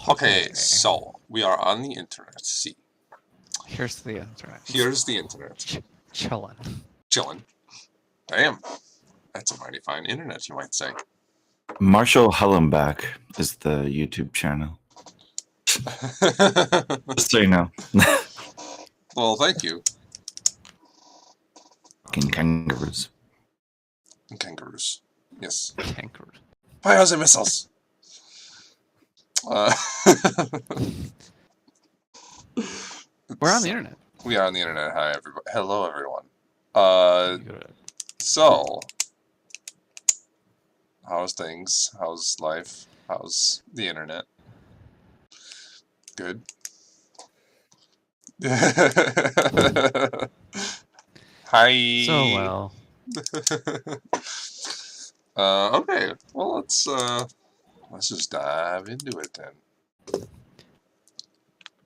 Okay, Okay. so we are on the internet. See, Here's the internet. here's the internet. Chillin'. Chillin'. Damn, that's a mighty fine internet, you might say. Marshall Hullenbach is the YouTube channel. Just so you know. Well, thank you. Fucking kangaroos. Kangaroos. Yes. Kangaroo. Fires and missiles. We're on the internet. We are on the internet. Hi, everybody. Hello, everyone. You go to- So, how's things? How's life? How's the internet? Good. Hi. So well. Okay. Well, let's just dive into it then.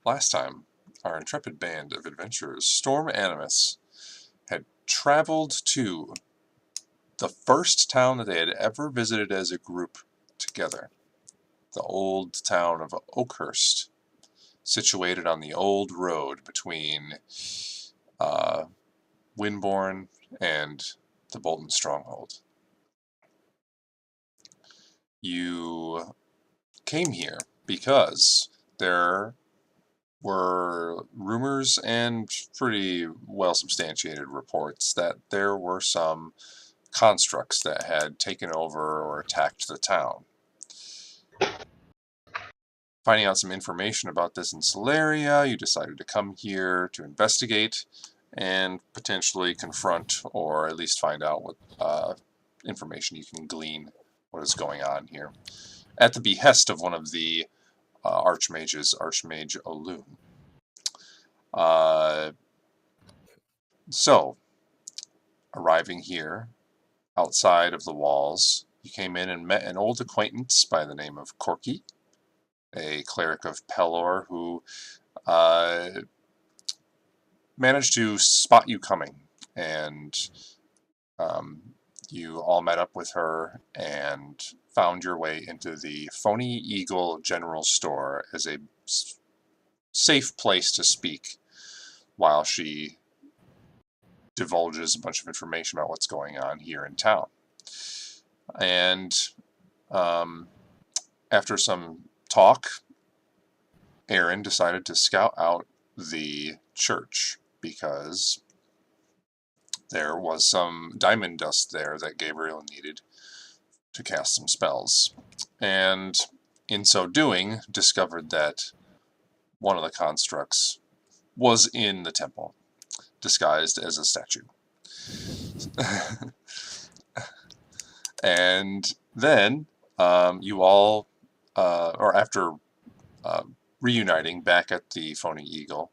Last time, our intrepid band of adventurers, Storm Animus, had traveled to the first town that they had ever visited as a group together, the old town of Oakhurst, situated on the old road between Winborne and the Bolton Stronghold. You came here because there were rumors and pretty well substantiated reports that there were some constructs that had taken over or attacked the town. Finding out some information about this in Solaria, you decided to come here to investigate and potentially confront or at least find out what information you can glean what is going on here, at the behest of one of the archmages, Archmage Olun. So, arriving here, outside of the walls, you came in and met an old acquaintance by the name of Corky, a cleric of Pelor who managed to spot you coming, and you all met up with her and found your way into the Phony Eagle General Store as a safe place to speak while she divulges a bunch of information about what's going on here in town. And after some talk, Aaron decided to scout out the church because there was some diamond dust there that Gabriel needed to cast some spells. And in so doing, discovered that one of the constructs was in the temple, disguised as a statue. And then you all, or after reuniting back at the Phony Eagle,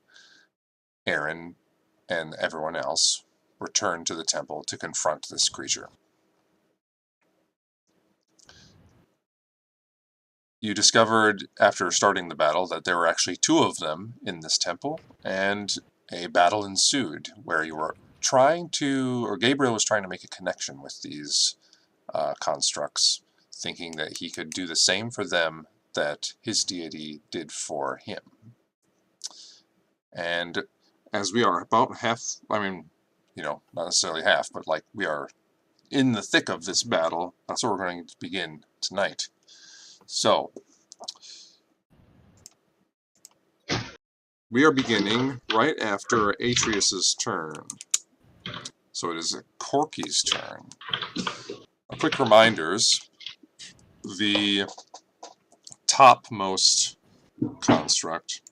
Aaron and everyone else returned to the temple to confront this creature. You discovered after starting the battle that there were actually two of them in this temple, and a battle ensued where you were trying to, or Gabriel was trying to make a connection with these constructs, thinking that he could do the same for them that his deity did for him. And as we are about half, not necessarily half, but like we are in the thick of this battle, that's where we're going to begin tonight. So, we are beginning right after Atreus's turn. So it is Corky's turn. Quick reminders, the topmost construct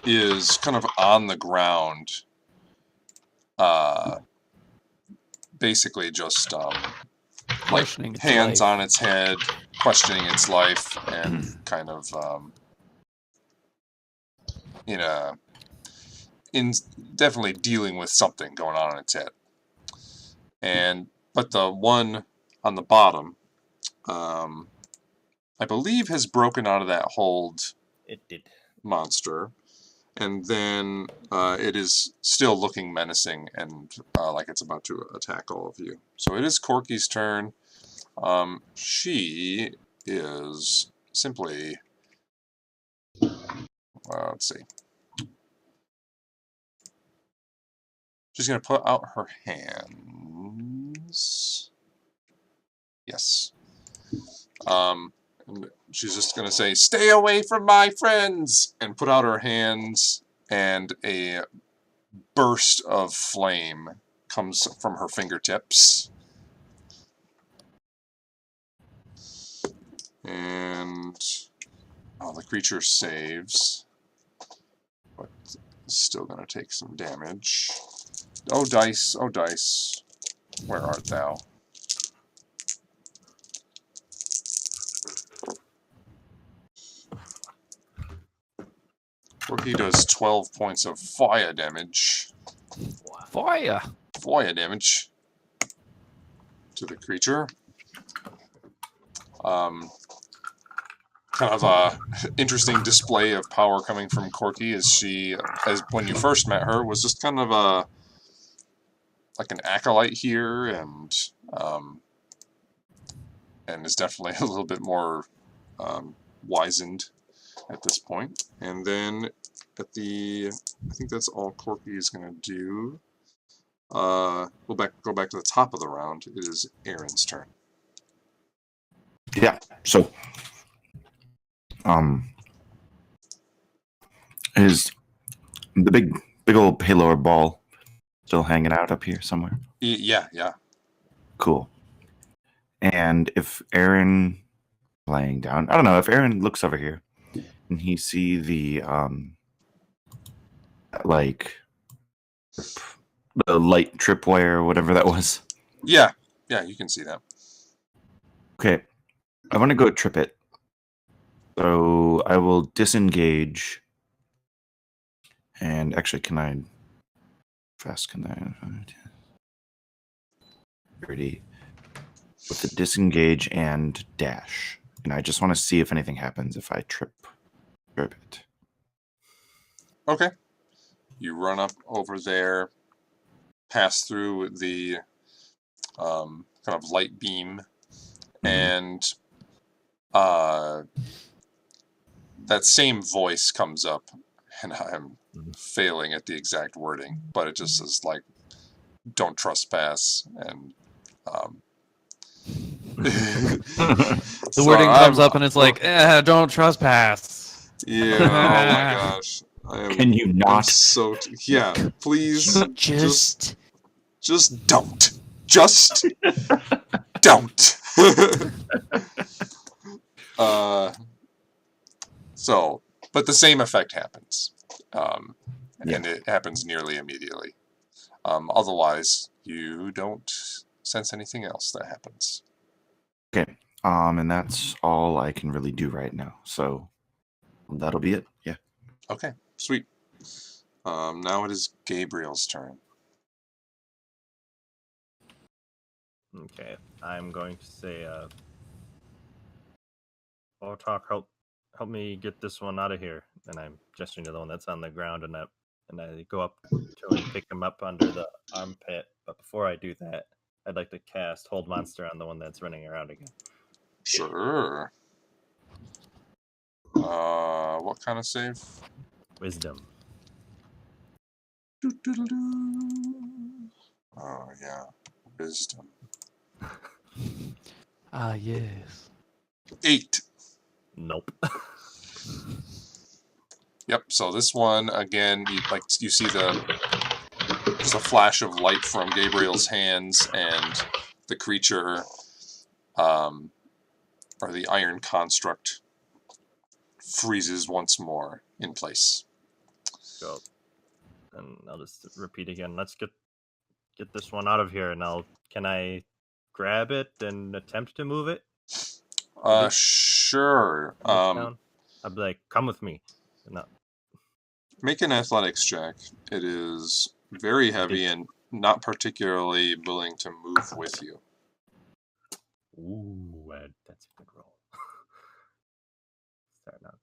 is kind of on the ground, basically just like hands on its head, questioning its life, and kind of definitely dealing with something going on in its head. But the one on the bottom, I believe, has broken out of that hold. It did. Monster, and then it is still looking menacing and like it's about to attack all of you. So it is Corky's turn. She is simply, let's see. She's going to put out her hands. Yes. And she's just going to say, "Stay away from my friends!" and put out her hands, and a burst of flame comes from her fingertips. And the creature saves, but is still going to take some damage. Oh, dice, oh, dice, where art thou? He does 12 points of fire damage. Fire! Fire damage to the creature. Kind of a interesting display of power coming from Corky, as she, as when you first met her, was just kind of a like an acolyte here, and is definitely a little bit more wizened at this point. And then at the, I think that's all Corky is going to do. Go back to the top of the round. It is Aaron's turn. Yeah. So, is the big old halo ball still hanging out up here somewhere? Yeah. Cool. And if Aaron laying down, I don't know, if Aaron looks over here and he see the like the light tripwire or whatever that was. Yeah, you can see that. Okay. I want to go trip it. So I will disengage. And actually, can I 30 with the disengage and dash. And I just want to see if anything happens if I trip it. Okay. You run up over there, pass through the kind of light beam, and that same voice comes up, and I'm failing at the exact wording, but it just says, like, "Don't trespass," and the wording comes up and it's like, "Don't trespass." Yeah, oh my gosh. Can you not? Yeah, please. Just don't. Just don't. But the same effect happens. And it happens nearly immediately. Otherwise, you don't sense anything else that happens. Okay. And that's all I can really do right now. So that'll be it. Yeah. Okay, sweet. Now it is Gabriel's turn. Okay, I'm going to say, Ortok, help me get this one out of here. And I'm gesturing to the one that's on the ground, and I go up to and pick him up under the armpit. But before I do that, I'd like to cast Hold Monster on the one that's running around again. Sure. What kind of save? Wisdom. Oh, yeah. Wisdom. Yes. 8. Nope. Yep, so this one, again, you see just a flash of light from Gabriel's hands, and the creature, or the iron construct, freezes once more in place. Go. And I'll just repeat again. Let's get this one out of here, and can I grab it and attempt to move it? Sure. I'd be like, come with me. No. Make an athletics check. It is very heavy and not particularly willing to move with you. Ooh, that's a good roll. Starting out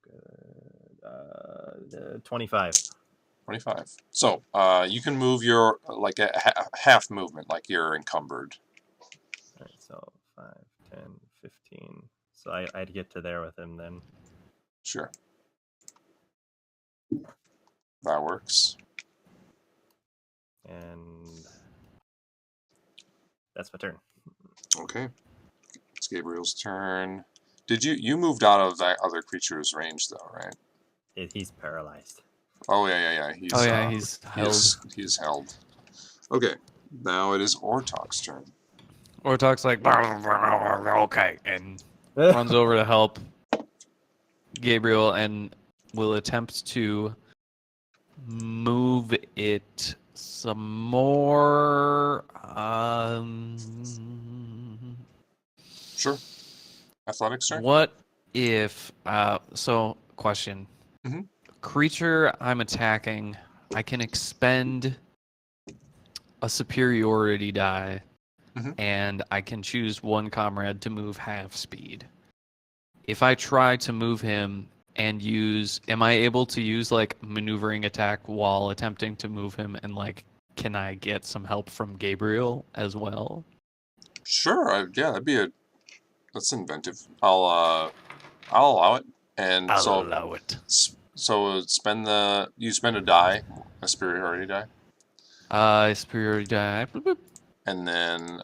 good. 25. 25. So, you can move your, like, a half movement, like you're encumbered. All right, so 5, 10, 15, So I'd get to there with him then. Sure. That works. And that's my turn. Okay. It's Gabriel's turn. Did you moved out of that other creature's range though, right? He's paralyzed. Oh yeah. He's he's held. He's held. Okay. Now it is Ortok's turn. Ortok's like, okay, and runs over to help Gabriel and will attempt to move it some more. Sure. Athletics check. What if? So, question. Mhm. Creature I'm attacking, I can expend a superiority die, Mhm. and I can choose one comrade to move half speed. If I try to move him and am I able to use like maneuvering attack while attempting to move him? And like, can I get some help from Gabriel as well? Sure. Yeah, that's inventive. I'll allow it. And so allow it. So you spend a die, a superiority die, Superiority die. Bloop, bloop. and then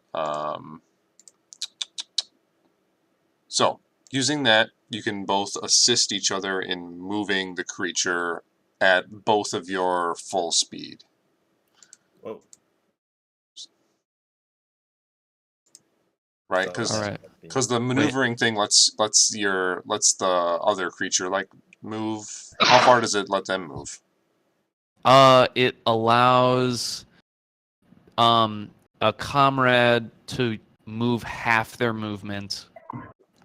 so using that, you can both assist each other in moving the creature at both of your full speed. Whoa. Right? So Because All right. the maneuvering thing lets the other creature like move. How far does it let them move? It allows a comrade to move half their movement,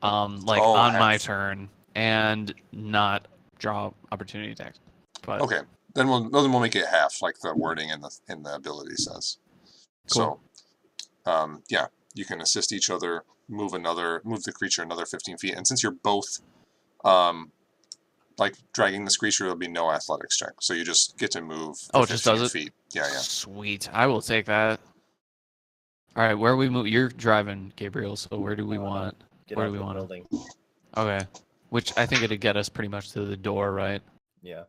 like Oh, on my half. turn, and not draw opportunity attacks. But Okay, then we'll make it half, like the wording in the ability says. Cool. So, yeah, you can assist each other, move the creature another 15 feet, and since you're both, like dragging this creature, there'll be no athletics check, so you just get to move. Oh, the it just 15 does it? feet. Yeah. Sweet, I will take that. All right, where we move? You're driving, Gabriel. So where do we want? Get Where out do we the want it? building. Okay, which I think it'd get us pretty much to the door, right? Yeah.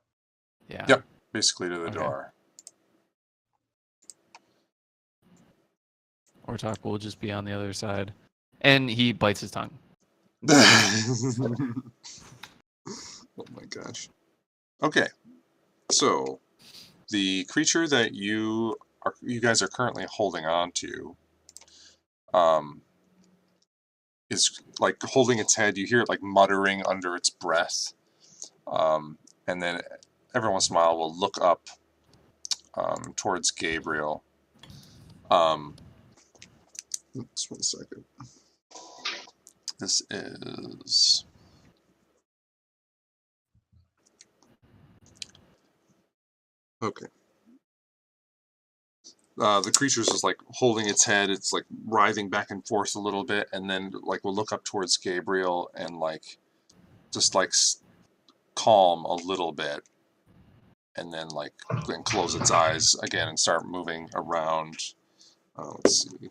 Yeah. Yep. Basically to the Okay. door. Ortok will just be on the other side, and he bites his tongue. Oh my gosh. Okay, so the creature that you guys are currently holding on to, is like holding its head. You hear it like muttering under its breath, and then every once in a while will look up towards Gabriel. Just 1 second. This is. Okay. The creature's just like holding its head. It's like writhing back and forth a little bit, and then like will look up towards Gabriel and like just like calm a little bit, and then close its eyes again and start moving around. Let's see.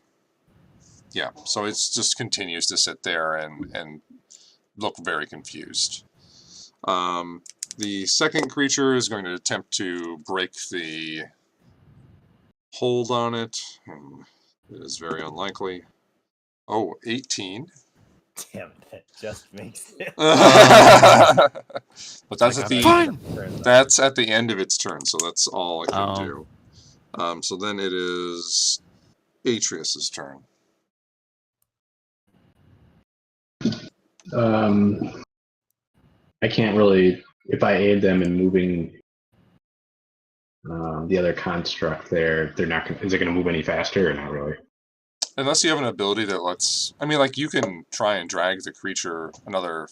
Yeah, so it just continues to sit there and look very confused. The second creature is going to attempt to break the hold on it, and it is very unlikely. Oh, 18. Damn, that just makes it. But that's at the Fine. that's at the end of its turn, so that's all I can Oh. do. So then it is Atreus's turn. I can't really, if I aid them in moving the other construct there, they're not gonna, is it going to move any faster or not really? Unless you have an ability that lets, I mean, like you can try and drag the creature another,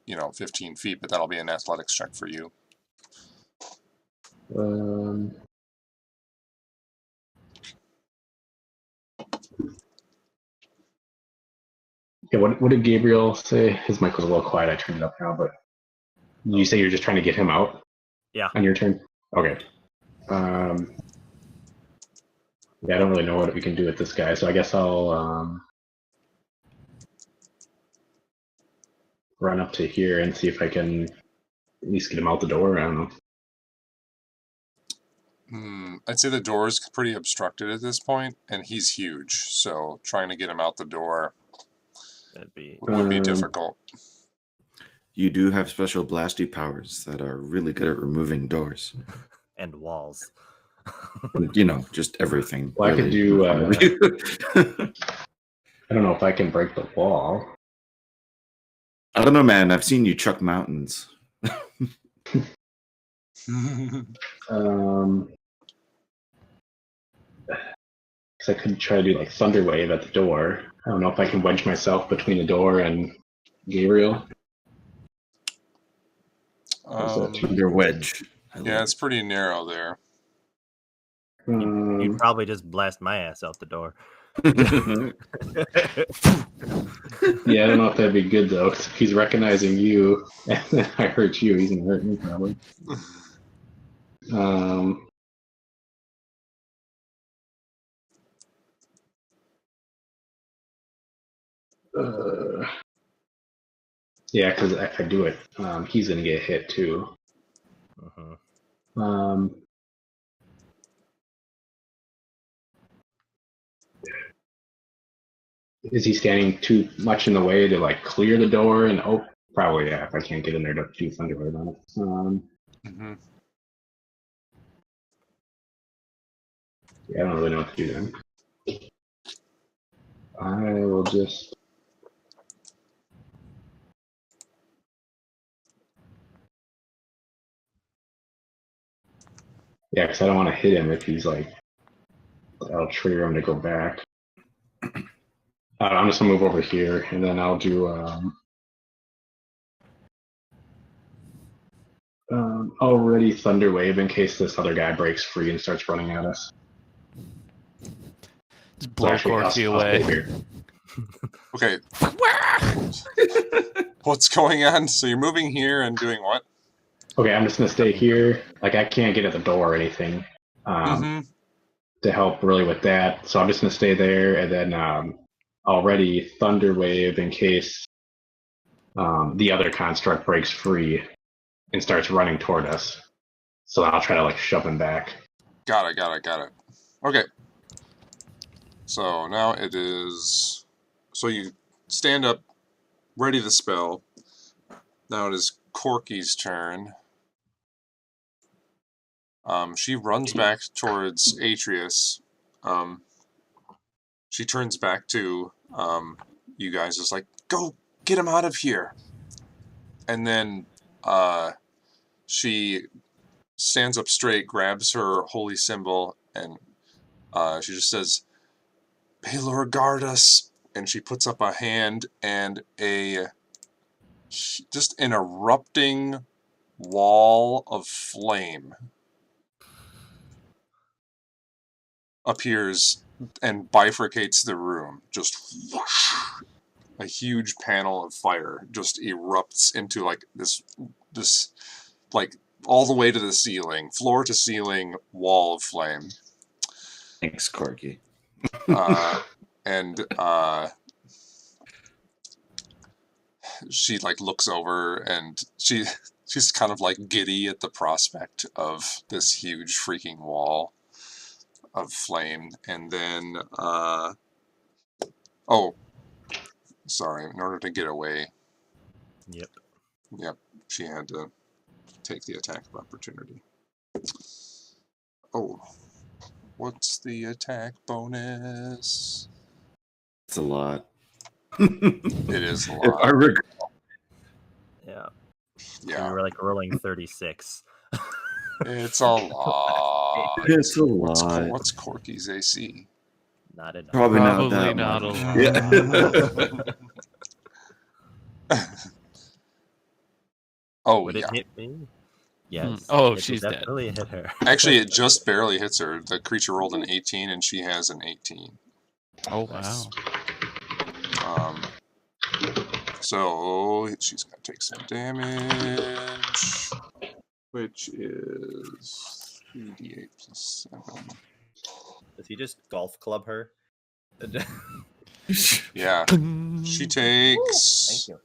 15 feet, but that'll be an athletics check for you. Yeah, what did Gabriel say? His mic was a little quiet. I turned it up now, but you say you're just trying to get him out? Yeah. On your turn? Okay. Yeah, I don't really know what we can do with this guy, so I guess I'll run up to here and see if I can at least get him out the door. I don't know. I'd say the door is pretty obstructed at this point, and he's huge, so trying to get him out the door That'd be would be difficult. You do have special blasty powers that are really good at removing doors. and walls. You know, just everything. Well, I could really. do. I don't know if I can break the wall. I don't know, man. I've seen you chuck mountains. Because I could try to do like Thunder Wave at the door. I don't know if I can wedge myself between the door and Gabriel. Your wedge. Yeah, it's pretty narrow there. You'd probably just blast my ass out the door. Yeah, I don't know if that'd be good though. 'Cause if he's recognizing you, and then I hurt you, he's gonna hurt me probably. Yeah, because if I do it, he's gonna get hit too. Is he standing too much in the way to like clear the door? And oh, probably yeah. If I can't get in there to do Thunder Wave on it. Yeah, I don't really know what to do then. I will just. Yeah, because I don't want to hit him if he's like. I'll trigger him to go back. I'm just gonna move over here, and then I'll do. Already Thunder Wave in case this other guy breaks free and starts running at us. Just blow Corky away. Okay. What's going on? So you're moving here and doing what? Okay, I'm just gonna stay here. Like I can't get at the door or anything to help really with that. So I'm just gonna stay there, and then already Thunder Wave in case the other construct breaks free and starts running toward us. So I'll try to like shove him back. Got it. Okay. So now it is. So you stand up, ready the spell. Now it is Corky's turn. She runs back towards Atreus. She turns back to you guys. Is like, go get him out of here. And then she stands up straight, grabs her holy symbol, and she just says, Baylor, guard us. And she puts up a hand, and just an erupting wall of flame appears and bifurcates the room. Just whoosh, a huge panel of fire just erupts into like this like all the way to the ceiling, floor to ceiling wall of flame. Thanks, Corky. And she like looks over, and she's kind of like giddy at the prospect of this huge freaking wall of flame. And then oh, sorry, in order to get away. Yep, she had to take the attack of opportunity. Oh, what's the attack bonus? It's a lot. It is a lot. I regret. Yeah. Yeah. We were like rolling 36. It's a lot. It's a lot. What's Corky's AC? Not enough. Probably Probably not not that a much. lot. Yeah. Oh, Would yeah. it hit me? Yes. Oh, it she's dead. definitely hit her. Actually, it just barely hits her. The creature rolled an 18, and she has an 18. Oh, wow. So she's going to take some damage, which is 3d8 plus 7. Does he just golf club her? Yeah. She Thank takes you.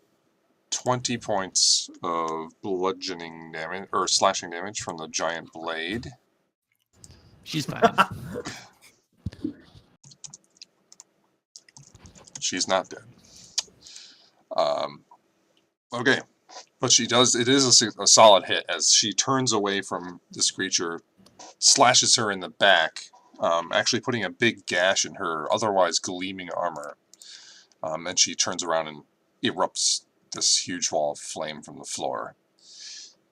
20 points of bludgeoning damage, or slashing damage from the giant blade. She's fine. She's not dead. Okay. But she does, it is a solid hit as she turns away from this creature, slashes her in the back, actually putting a big gash in her otherwise gleaming armor. And she turns around and erupts this huge wall of flame from the floor.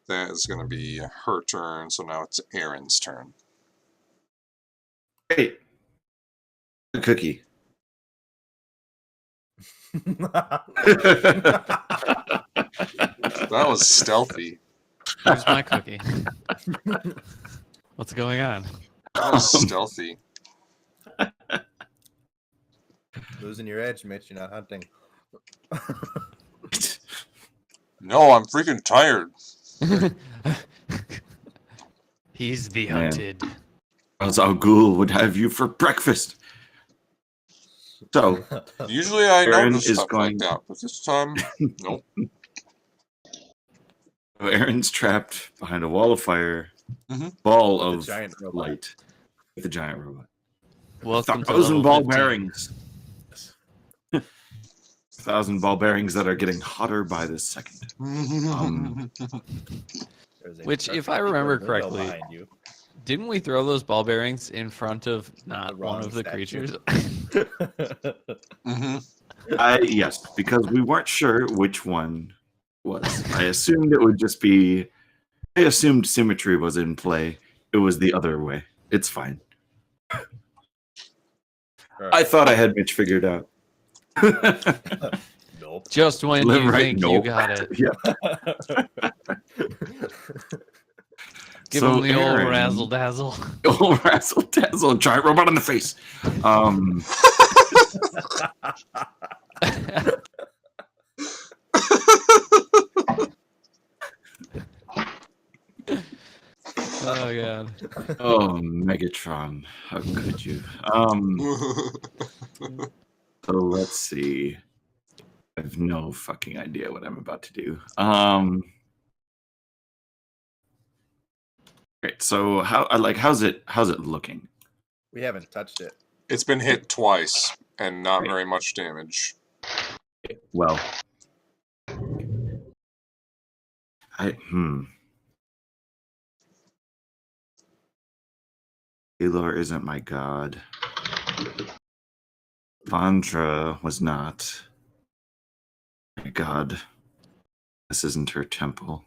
That is going to be her turn, so now it's Aaron's turn. Hey, a cookie. That was stealthy. Here's my cookie. What's going on? That was stealthy. Losing your edge, Mitch. You're not hunting. No, I'm freaking tired. He's the Man. hunted. Ra's al Ghul would have you for breakfast. So, Usually I Aaron notice is stuff going- like that, but this time, nope. Aaron's trapped behind a wall of fire, Mhm. ball The of giant robot. light with a giant robot. Welcome to 1,000 level ball 15. bearings. 1,000 ball bearings that are getting hotter by the second. There's a Which, dark if I secret remember window correctly, behind you. Didn't we throw those ball bearings in front of not wrong one of the statue. creatures? Mhm. Yes, because we weren't sure which one was. I assumed it would just be. I assumed symmetry was in play. It was the other way. It's fine. I thought I had Mitch figured out. Nope. Just when Live you right, think you nope. got it. Yeah. Give So him the old Aaron- razzle dazzle. Oh, razzle dazzle, giant robot in the face. Oh god. Oh, Megatron, how could you? So let's see. I have no fucking idea what I'm about to do. Great. So how's it looking? We haven't touched it. It's been hit twice, and not very much damage. Well, Elor isn't my god. Vandra was not. My god. This isn't her temple.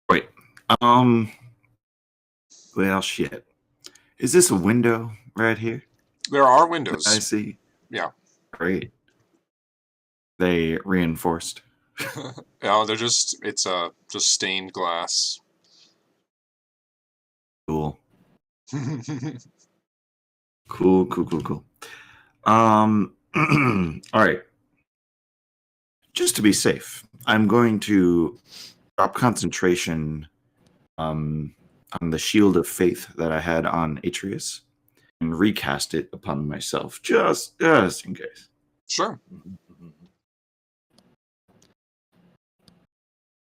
Wait. Well, shit. Is this a window right here? There are I windows. see. Yeah. Great. They reinforced. No, they're just, it's just stained glass. Cool. Cool. All right. Just to be safe, I'm going to drop concentration on the shield of faith that I had on Atreus and recast it upon myself, just in case. Sure.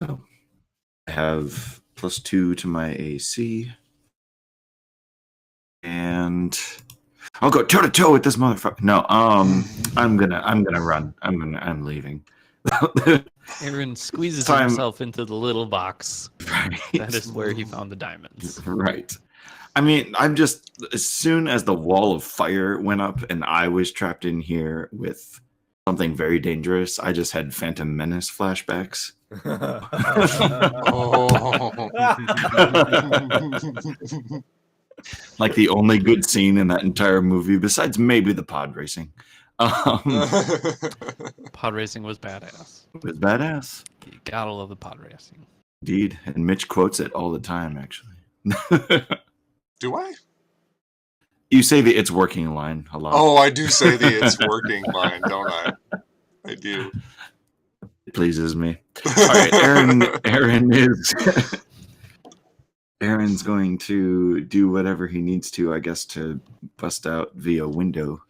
So I have +2 to my AC. And I'll go toe to toe with this motherfucker. No, I'm gonna run. I'm leaving. Aaron squeezes Time- himself into the little box. Right. That is where he found the diamonds. Right. I mean, I'm just, as soon as the wall of fire went up and I was trapped in here with something very dangerous, I just had Phantom Menace flashbacks. Like the only good scene in that entire movie, besides maybe the pod racing. Pod racing was badass. It was badass. You gotta love the pod racing. Indeed. And Mitch quotes it all the time, actually. Do I? You say the "it's working" line a lot. Oh, I do say the "it's working" line, don't I? I do. It pleases me. All right, Aaron is Aaron's going to do whatever he needs to, I guess, to bust out via window.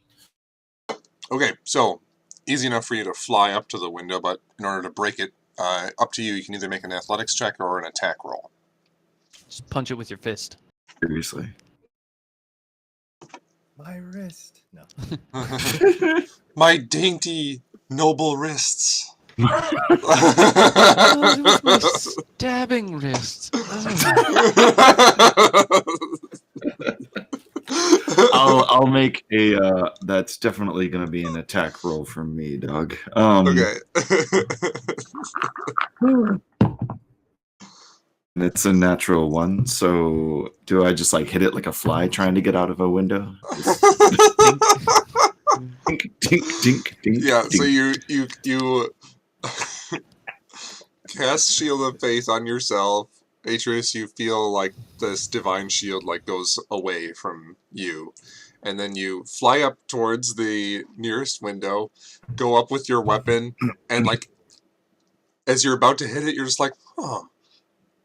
Okay, so easy enough for you to fly up to the window, but in order to break it, up to you. You can either make an athletics check or an attack roll. Just punch it with your fist. Seriously. My wrist. No. My dainty, noble wrists. Oh, it was my stabbing wrist. Oh. I'll make a that's definitely gonna be an attack roll from me, dog. Okay. And it's a natural one, so do I just like hit it like a fly trying to get out of a window? Dink, dink, dink, dink, Yeah, dink. so you cast Shield of Faith on yourself. Atreus, you feel like this divine shield like goes away from you. And then you fly up towards the nearest window, go up with your weapon, and like as you're about to hit it, you're just like, huh,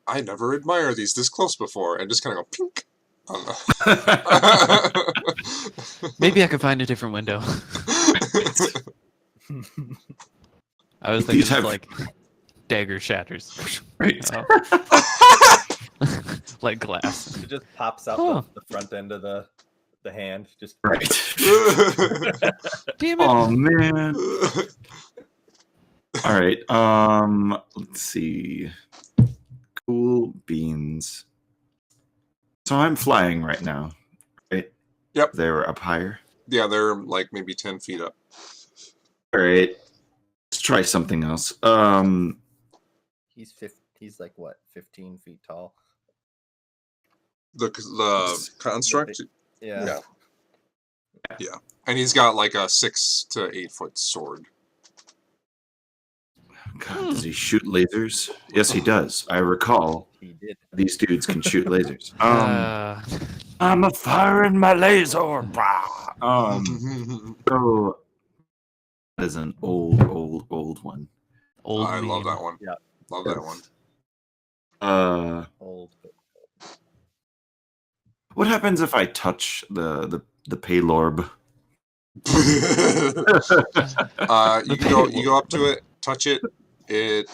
I never admired these this close before, and just kind of go pink. Maybe I could find a different window. I was thinking These have- like dagger shatters. Right. Oh. Like glass. It just pops out Huh. the front end of the hand. Just Right. Damn it. Oh man. All right. Let's see. Cool beans. So I'm flying right now, right? Yep. They're up higher. Yeah, they're like maybe 10 feet up. All right. Let's try something else. he's like what, 15 feet tall? The construct, Yeah. yeah, and he's got like a 6 to 8 foot sword. God, does he shoot lasers? Yes, he does. I recall He did. these dudes can shoot lasers. I'm a firing my laser. Bah. So that is an old one. Old I love meme. that one. Yeah. Love that one. Old. What happens if I touch the Paylorb? You go up to it, touch it. It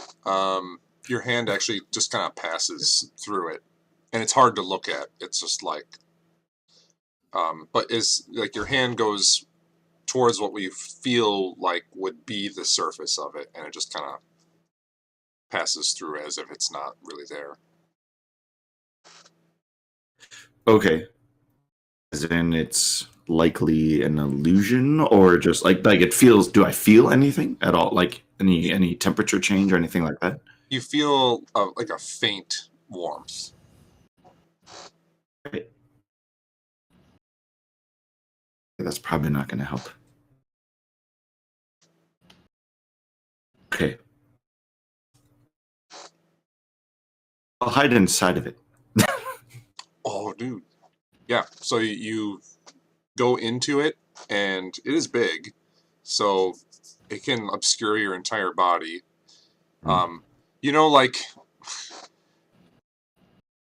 your hand actually just kind of passes through it, and it's hard to look at. It's just like, but is like your hand goes towards what we feel like would be the surface of it, and it just kind of passes through as if it's not really there. Okay. As in it's likely an illusion, or just like it feels, do I feel anything at all? Like any temperature change or anything like that? You feel like a faint warmth. Right. That's probably not going to help. Okay. I'll hide inside of it. Oh, dude. Yeah, so you go into it, and it is big, so it can obscure your entire body. You know, like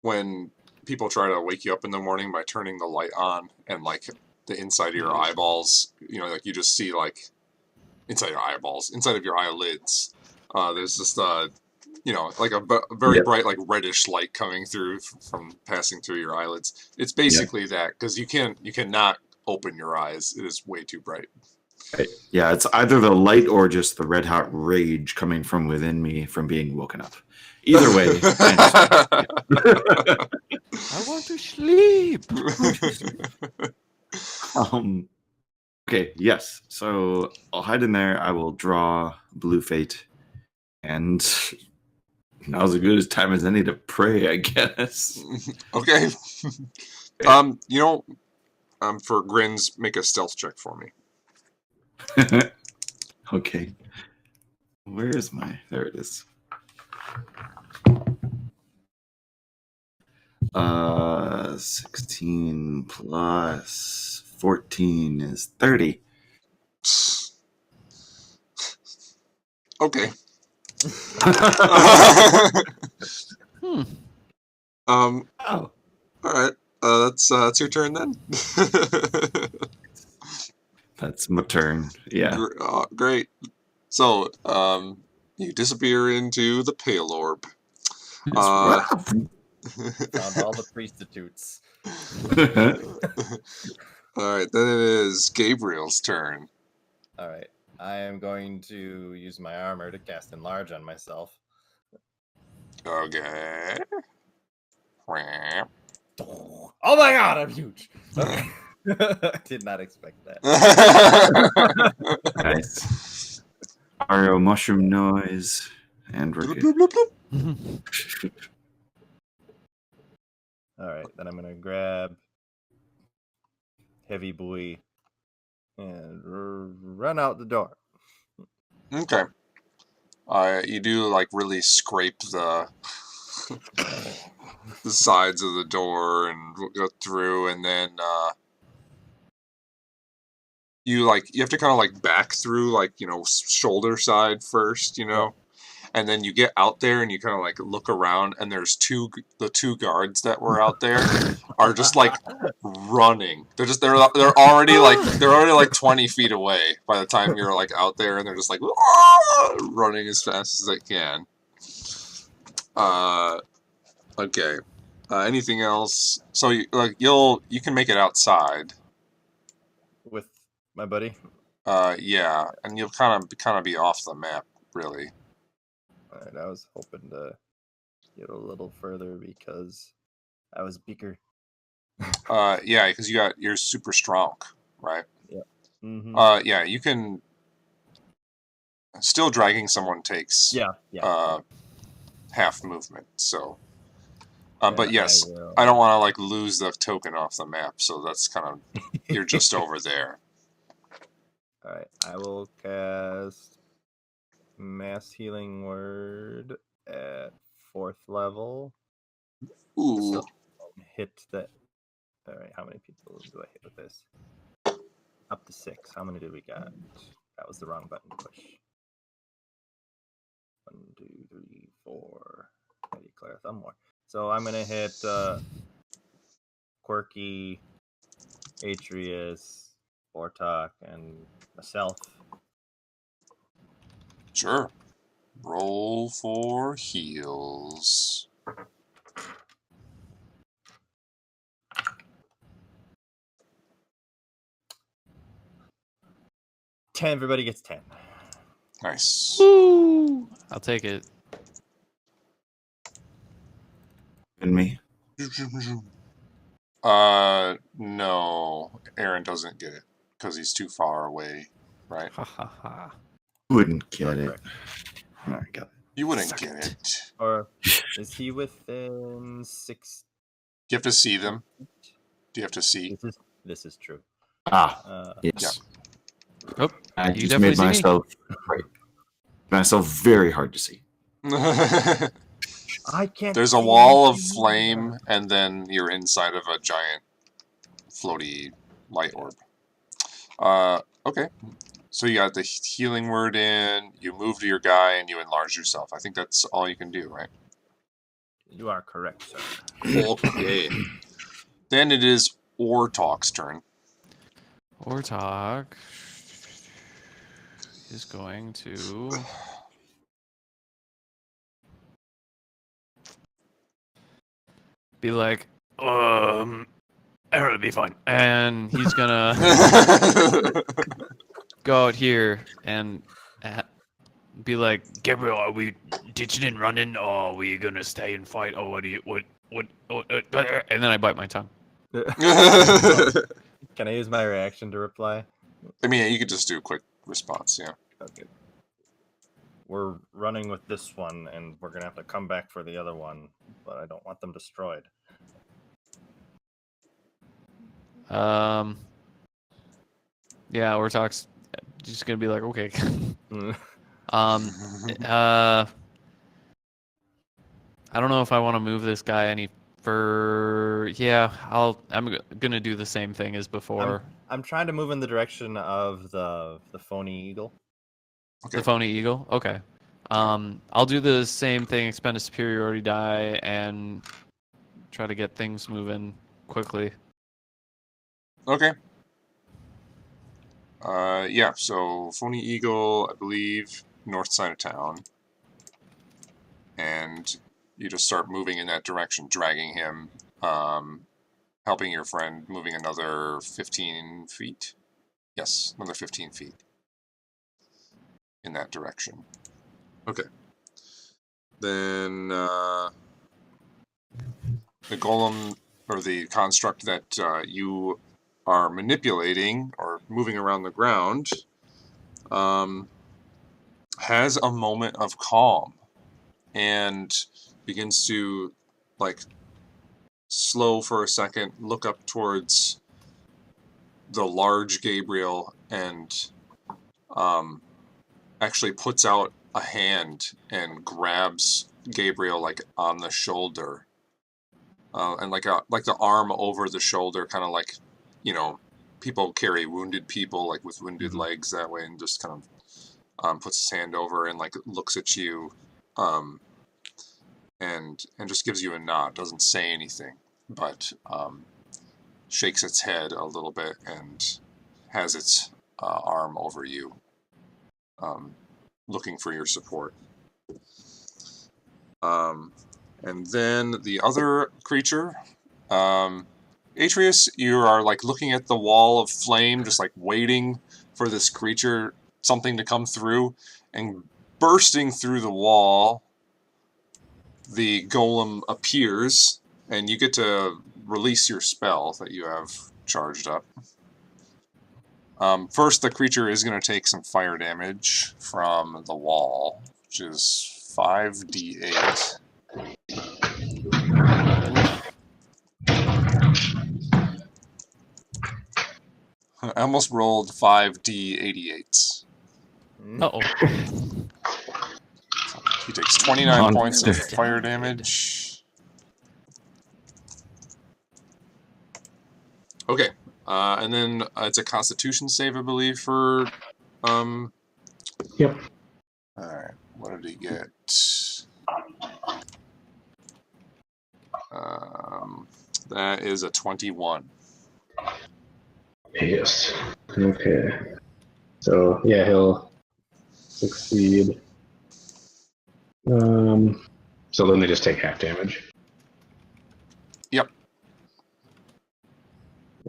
when people try to wake you up in the morning by turning the light on, and like the inside of your eyeballs, you know, like you just see like inside your eyeballs, inside of your eyelids. There's just you know, like a very bright, like reddish light coming through from passing through your eyelids. It's basically that, because you cannot open your eyes. It is way too bright. Right. Yeah, it's either the light or just the red hot rage coming from within me from being woken up. Either way. I want to sleep. Okay, yes. So I'll hide in there. I will draw Blue Fate. And now's as good as time as any to pray, I guess. Okay. You know, for grins, make a stealth check for me. Okay. Where is my... There it is. 16 plus 14 is 30. Okay. Oh, Oh, all right. That's your turn then. that's my turn. Yeah. Great. So, you disappear into the pale orb. Uh, Found all the prostitutes. all right, then it is Gabriel's turn. All right. I am going to use my armor to cast enlarge on myself. Okay. Oh my god, I'm huge. Okay. Did not expect that. Nice. Mario mushroom noise, and we're Bloop, good. bloop, bloop, bloop. All right, then I'm gonna grab heavy boy and run out the door. Okay. You do like really scrape the sides of the door and go through, and then you have to kind of like back through shoulder side first, and then you get out there and you kind of like look around, and there's the two guards that were out there are just like running. They're already like 20 feet away by the time you're like out there, and they're just like running as fast as they can. Okay. Anything else? So you can make it outside. With my buddy. Yeah, and you'll kind of be off the map, really. All right, I was hoping to get a little further because I was bigger. Yeah, because you're super strong, right? Mm-hmm. Yeah, you can. Still dragging someone takes half movement, so. But yes, I don't want to like lose the token off the map, so that's kind of you're just over there. All right, I will cast Mass Healing Word at 4th level. Ooh. So hit that. All right, how many people do I hit with this? Up to 6. How many did we got? That was the wrong button to push. 1, 2, 3, 4. I declare a thumb more. So I'm gonna hit Quirky, Atreus, Bortok, and myself. Sure. Roll for heals. Everybody gets 10. Nice. Woo! I'll take it. And me. No. Aaron doesn't get it because he's too far away, right? Ha ha ha. Wouldn't get it. All right, got it. You wouldn't Suck get it. it. Or is he within 6? Do you have to see them? Do you have to see? This is true. Yes. Oh, I you just definitely made see me. myself very hard to see. I can't. There's a see wall of anything. flame, and then you're inside of a giant floaty light orb. Okay. So you got the healing word in, you move to your guy, and you enlarge yourself. I think that's all you can do, right? You are correct, sir. Okay. Then it is Ortok's turn. Ortok is going to be like, it'll be fine. And he's gonna go out here and be like, Gabriel, are we ditching and running, or are we gonna stay and fight, or what? And then I bite my tongue. Can I use my reaction to reply? I mean, you could just do a quick response, yeah. Okay. We're running with this one, and we're gonna have to come back for the other one, but I don't want them destroyed. Yeah, Ortok's just gonna be like, okay. I don't know if I want to move this guy any further. Yeah, I'm gonna do the same thing as before. I'm trying to move in the direction of the phony eagle. Okay. The phony eagle. Okay. I'll do the same thing. Expend a superiority die and Try to get things moving quickly. Okay. Yeah, so Phony Eagle, I believe, north side of town. And you just start moving in that direction, dragging him, helping your friend, moving another 15 feet. Yes, another 15 feet in that direction. Okay. Then the golem, or the construct that you are manipulating or moving around the ground, has a moment of calm and begins to, like, slow for a second, look up towards the large Gabriel, and actually puts out a hand and grabs Gabriel, like, on the shoulder, and like the arm over the shoulder, kind of like, you know, people carry wounded people, like, with wounded legs that way, and just kind of puts his hand over and, like, looks at you, and just gives you a nod. Doesn't say anything, but shakes its head a little bit and has its arm over you, looking for your support. And then the other creature, Atreus, you are, like, looking at the wall of flame, just, like, waiting for this creature, something to come through, and bursting through the wall, the golem appears, and you get to release your spell that you have charged up. First, the creature is going to take some fire damage from the wall, which is 5d8. I almost rolled 5d88s. Uh-oh. He takes 29 points of fire damage. Okay, and then it's a Constitution save, I believe, for... Yep. Alright, what did he get? That is a 21. Yes. Okay. So, yeah, he'll succeed. So then they just take half damage. Yep.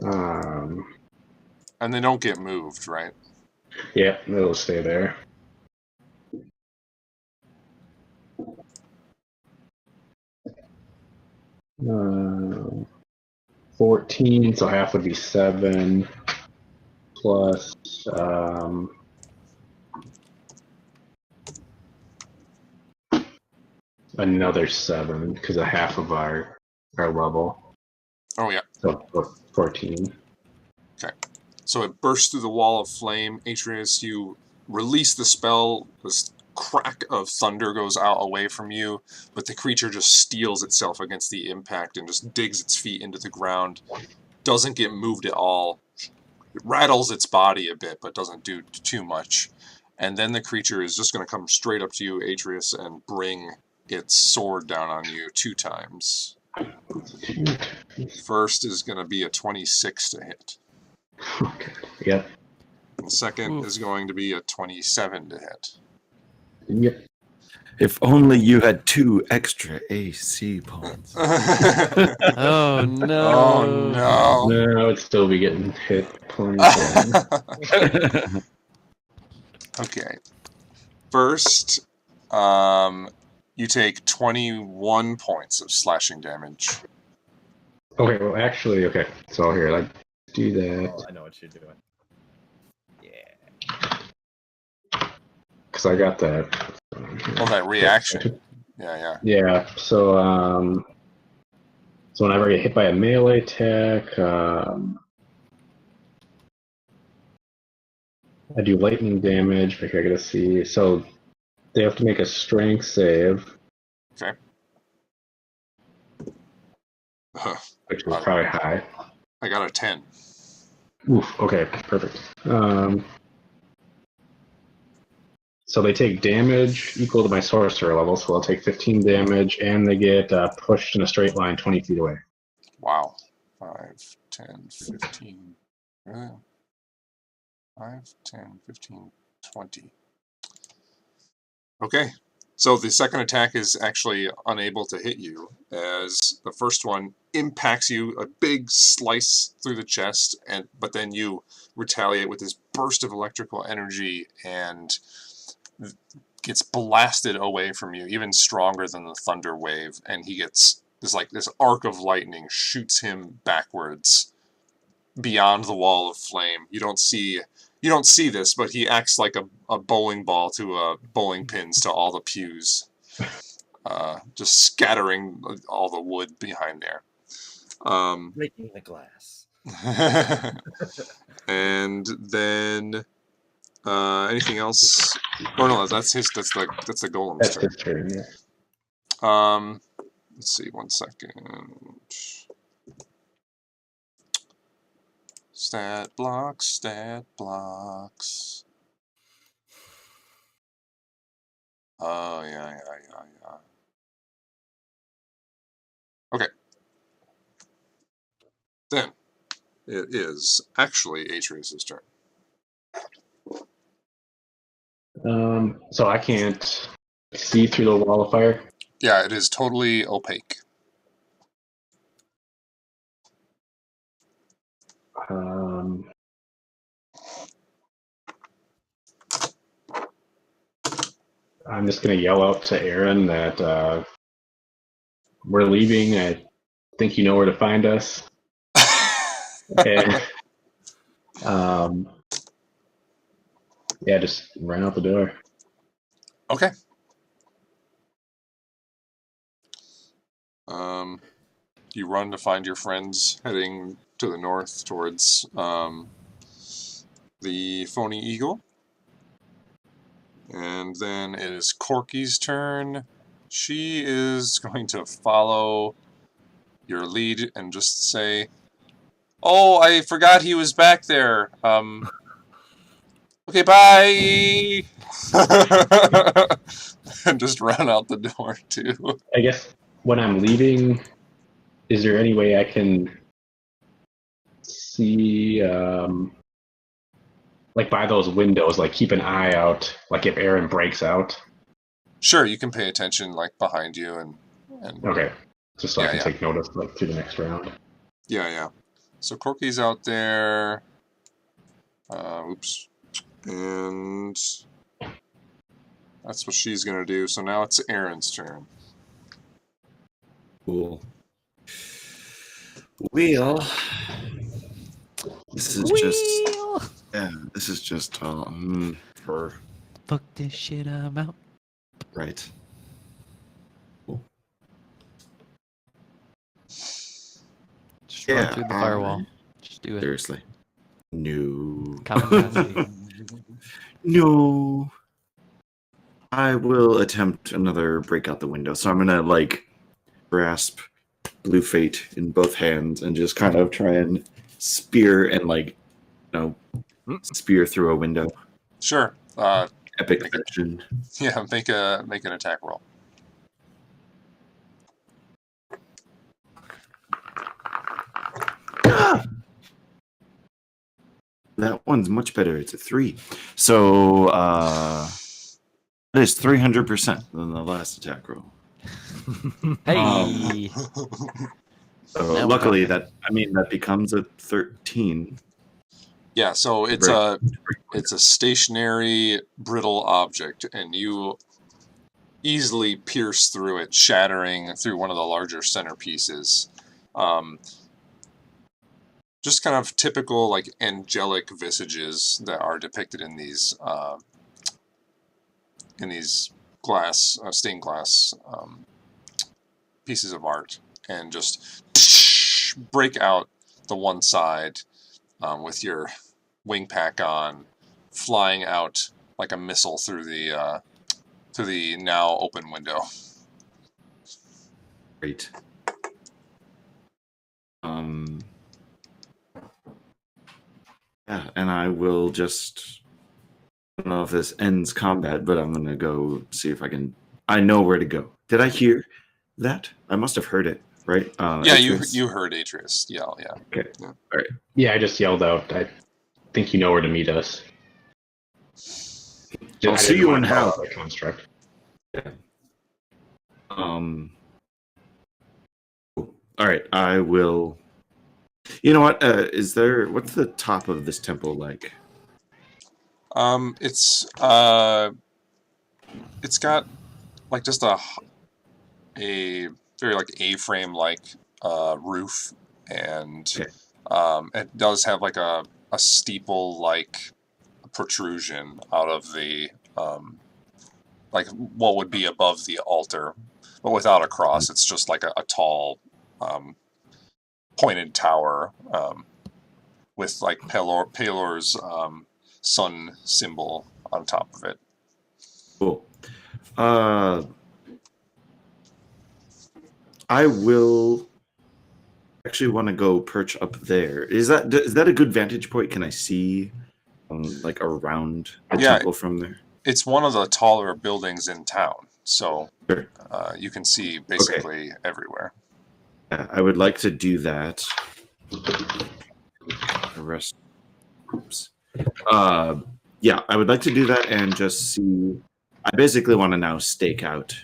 Um, And they don't get moved, right? yeah, it'll stay there. 14, so half would be 7, plus another 7, because a half of our level. Oh, yeah. So 14. Okay. So it bursts through the wall of flame. Atreus, you release the spell. This crack of thunder goes out away from you, but the creature just steels itself against the impact and just digs its feet into the ground. Doesn't get moved at all. It rattles its body a bit, but doesn't do too much. And then the creature is just going to come straight up to you, Atreus, and bring its sword down on you 2 times. First is going to be a 26 to hit. Okay. Yep. And the second is going to be a 27 to hit. Yep. If only you had 2 extra AC points. Oh, no. Oh, no. No, it'd still be getting hit plenty. Okay. First, you take 21 points of slashing damage. Okay, well, actually, okay. So here, let's do that. Oh, I know what you're doing. Yeah. Because I got that. Well, that reaction. Yeah. Yeah, so whenever I get hit by a melee attack, I do lightning damage. Okay, I gotta see. So they have to make a strength save. Okay. Which is probably high. I got a 10. Oof, okay, perfect. So they take damage equal to my sorcerer level, so they'll take 15 damage, and they get pushed in a straight line 20 feet away. Wow. 5, 10, 15. Really? 5, 10, 15, 20. Okay. So the second attack is actually unable to hit you, as the first one impacts you a big slice through the chest, but then you retaliate with this burst of electrical energy and gets blasted away from you, even stronger than the thunder wave, and he gets this arc of lightning shoots him backwards beyond the wall of flame. You don't see this, but he acts like a bowling ball to bowling pins to all the pews, just scattering all the wood behind there. Breaking the glass. And then anything else? Oh no, that's the golem's That's turn. his turn. Yeah. Let's see, 1 second. Stat blocks, stat blocks. Oh, yeah. Okay. Then, it is actually Atreus' turn. So I can't see through the wall of fire. Yeah, it is totally opaque. I'm just going to yell out to Aaron that we're leaving. I think you know where to find us. And yeah, just run out the door. Okay. You run to find your friends heading to the north towards the Phony Eagle. And then it is Corky's turn. She is going to follow your lead and just say, "Oh, I forgot he was back there. Okay, bye." And just run out the door too. I guess when I'm leaving, is there any way I can see, like by those windows, like keep an eye out, like if Aaron breaks out? Sure, you can pay attention like behind you and Okay, just so I Yeah, can yeah. take notice like through the next round. yeah. So Corky's out there. Oops. And that's what she's gonna do. So now it's Aaron's turn. Cool. Well, this is just for Fuck this shit, I'm out. right. Cool. Just run through the firewall. Just do it. Seriously. No. Kamikaze. No. I will attempt another break out the window. So I'm gonna like grasp Blue Fate in both hands and just kind of try and spear and spear through a window. Sure. Epic fashion. Yeah, make an attack roll. That one's much better. It's a 3. So that is 300% than the last attack roll. Hey. So Now luckily we're that becomes a 13. Yeah, so it's a stationary, brittle object, and you easily pierce through it, shattering through one of the larger centerpieces. Just kind of typical, like, angelic visages that are depicted in these glass, stained glass pieces of art, and just break out the one side with your wing pack on, flying out like a missile through the now open window. Great. Yeah, and I will just don't know if this ends combat, but I'm gonna go see if I can. I know where to go. Did I hear that? I must have heard it, right? Yeah, Atreus? you heard Atreus yell. Yeah. Okay. Yeah. All right. Yeah, I just yelled out. I think you know where to meet us. I'll I see didn't you want in to call hell. out the construct. Cool. All right. I will. You know what? What's the top of this temple like? It's got like just a very like A-frame like roof, and Okay. it does have like a steeple like protrusion out of the like what would be above the altar, but without a cross. It's just like a tall pointed tower with like Pelor's sun symbol on top of it. Cool. I will actually want to go perch up there. Is that a good vantage point? Can I see like around the temple from there? It's one of the taller buildings in town, so Sure. You can see basically everywhere. Yeah, I would like to do that. The rest. Oops. Yeah, I would like to do that and just see. I basically want to now stake out.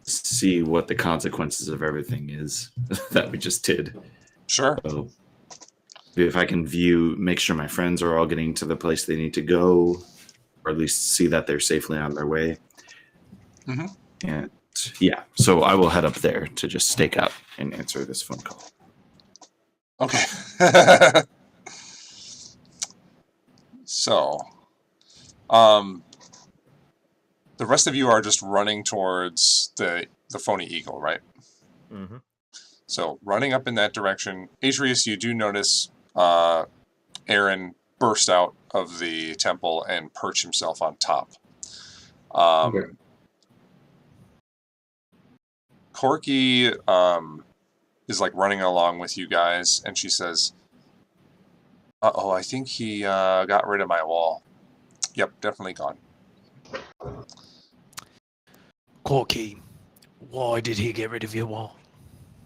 See what the consequences of everything is that we just did. Sure. So if I can make sure my friends are all getting to the place they need to go, or at least see that they're safely on their way. Mm-hmm. And yeah, so I will head up there to just stake out and answer this phone call. Okay. So, the rest of you are just running towards the Phony Eagle, right? Mm-hmm. So, running up in that direction, Atreus, you do notice Aaron burst out of the temple and perch himself on top. Okay. Corky is like running along with you guys, and she says, "Uh-oh, I think he got rid of my wall. Yep, definitely gone." Corky, why did he get rid of your wall?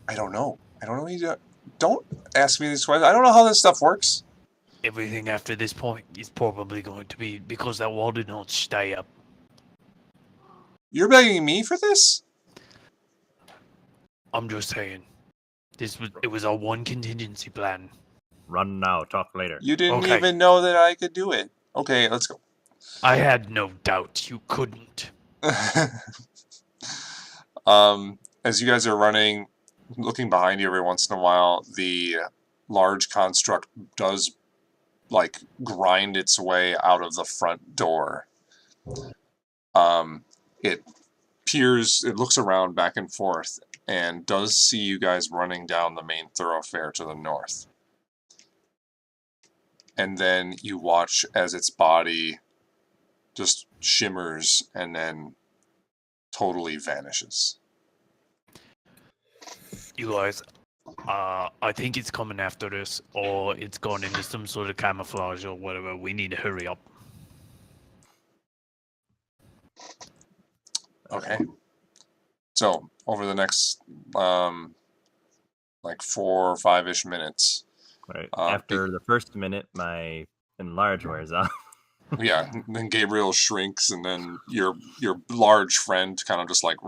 I don't know. Don't ask me these questions. I don't know how this stuff works. Everything after this point is probably going to be because that wall did not stay up. You're begging me for this? I'm just saying. It was our one contingency plan. Run now, talk later. You didn't Okay. even know that I could do it. Okay, let's go. I had no doubt you couldn't. As you guys are running, looking behind you every once in a while, the large construct does like grind its way out of the front door. It looks around back and forth, and does see you guys running down the main thoroughfare to the north. And then you watch as its body just shimmers and then totally vanishes. You guys, I think it's coming after us, or it's gone into some sort of camouflage or whatever. We need to hurry up. Okay. So, over the next, like 4 or 5-ish minutes. Right. After the first minute, my enlarge wears off. Yeah, then Gabriel shrinks, and then your large friend kind of just like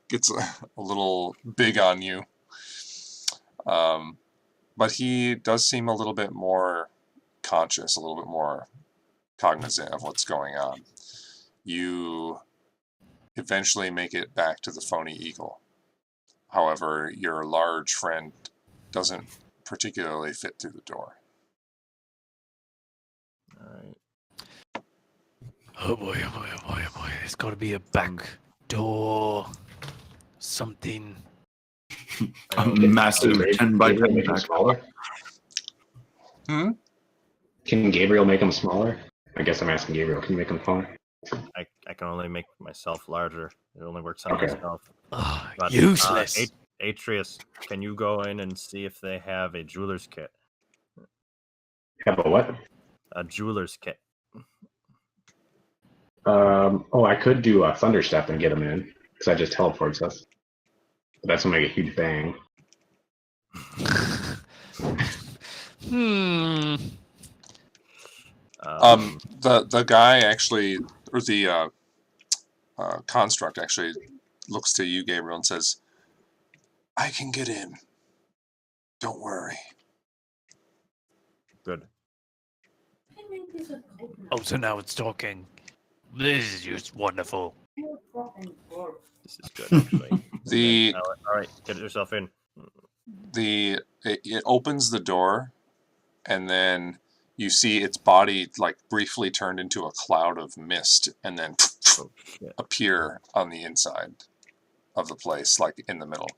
gets a little big on you. But he does seem a little bit more conscious, a little bit more cognizant of what's going on. You eventually make it back to the Phony Eagle. However, your large friend doesn't particularly fit through the door. All right. Oh boy, oh boy, oh boy, oh boy. There's got to be a back door. Something. A massive 10 by 10 make him back. smaller? Hmm? Can Gabriel make him smaller? I guess I'm asking Gabriel. Can you make him smaller? I can only make myself larger. It only works on Okay. myself. Ah, But, useless. Atreus, can you go in and see if they have a jeweler's kit? Have a what? a jeweler's kit. I could do a thunderstep and get him in because that just teleports us. But that's gonna make a huge bang. The guy actually, or the construct actually looks to you, Gabriel, and says, "I can get in. Don't worry." Good. Oh, so now it's talking. This is just wonderful. This is good, actually. The All right, get yourself in. it opens the door, and then you see its body like briefly turned into a cloud of mist, and then Oh, shit. appear on the inside of the place, like in the middle.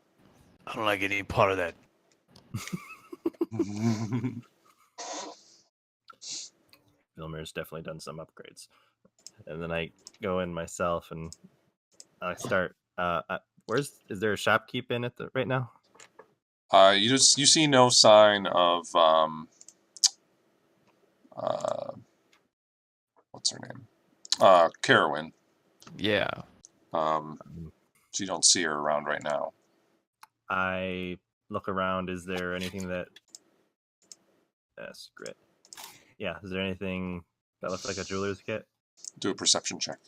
I don't like any part of that. Vilmer's definitely done some upgrades. And then I go in myself and I start. Is there a shopkeep in it right now? You see no sign of what's her name? Carowin. Yeah. So you don't see her around right now. I look around. Is there anything that? That's great. Yeah. Is there anything that looks like a jeweler's kit? Do a perception check.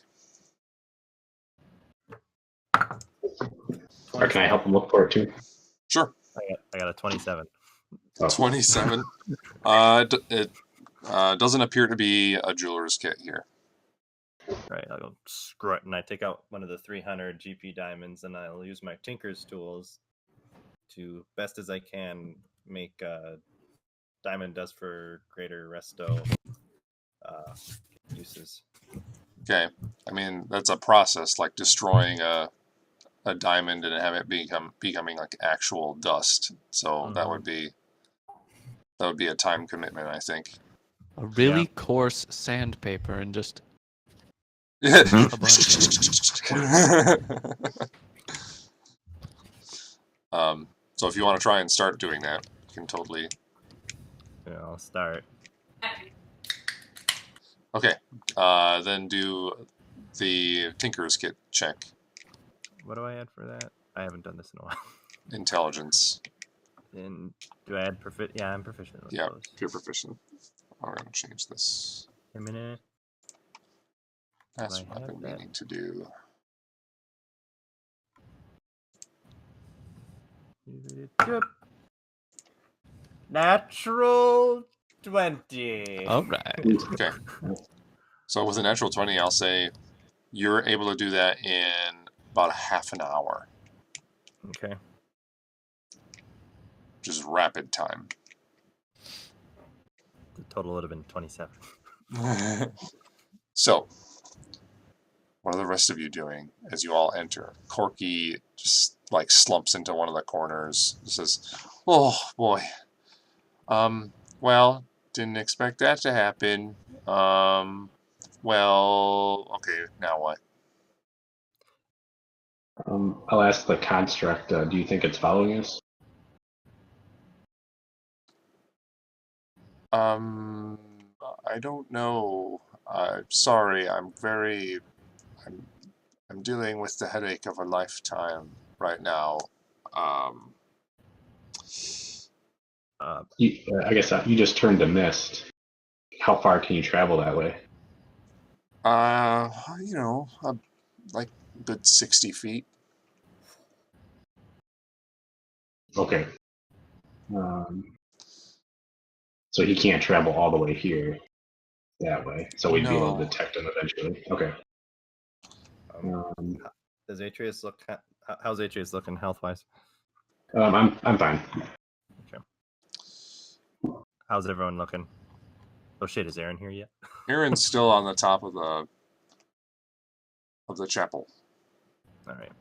Or can I help him look for it too? Sure. I got a 27. Oh. 27. It doesn't appear to be a jeweler's kit here. Right. I'll go screw it, and I take out one of the 300 GP diamonds, and I'll use my tinker's tools to best as I can make diamond dust for greater resto uses. Okay. I mean, that's a process, like destroying a diamond and have it becoming like actual dust. So that would be a time commitment, I think. A really coarse sandpaper and just So if you want to try and start doing that, you can totally. Yeah, I'll start. Okay. Then do the Tinker's Kit check. What do I add for that? I haven't done this in a while. Intelligence. And do I add proficient? Yeah, I'm proficient with Yeah, those. pure proficient. I'm going to change this. A minute. That's Do I what I've have been that? meaning to do. Yep. Natural 20. all right. Okay. So with a natural 20, I'll say you're able to do that in about half an hour, Okay. which is rapid time. The total would have been 27. So, what are the rest of you doing as you all enter? Corky just like slumps into one of the corners and says, "Oh boy. Well, didn't expect that to happen. Well, okay, now what?" I'll ask the construct. Do you think it's following us? I don't know. Sorry, I'm dealing with the headache of a lifetime right now. I guess you just turned to mist. How far can you travel that way? Like a good 60 feet. Okay. So he can't travel all the way here that way. So we'd be able to No. detect him eventually. Okay. Does Atreus look? How's Atreus looking health-wise? I'm fine. How's everyone looking? Oh shit, is Aaron here yet? Aaron's still on the top of the chapel. All right.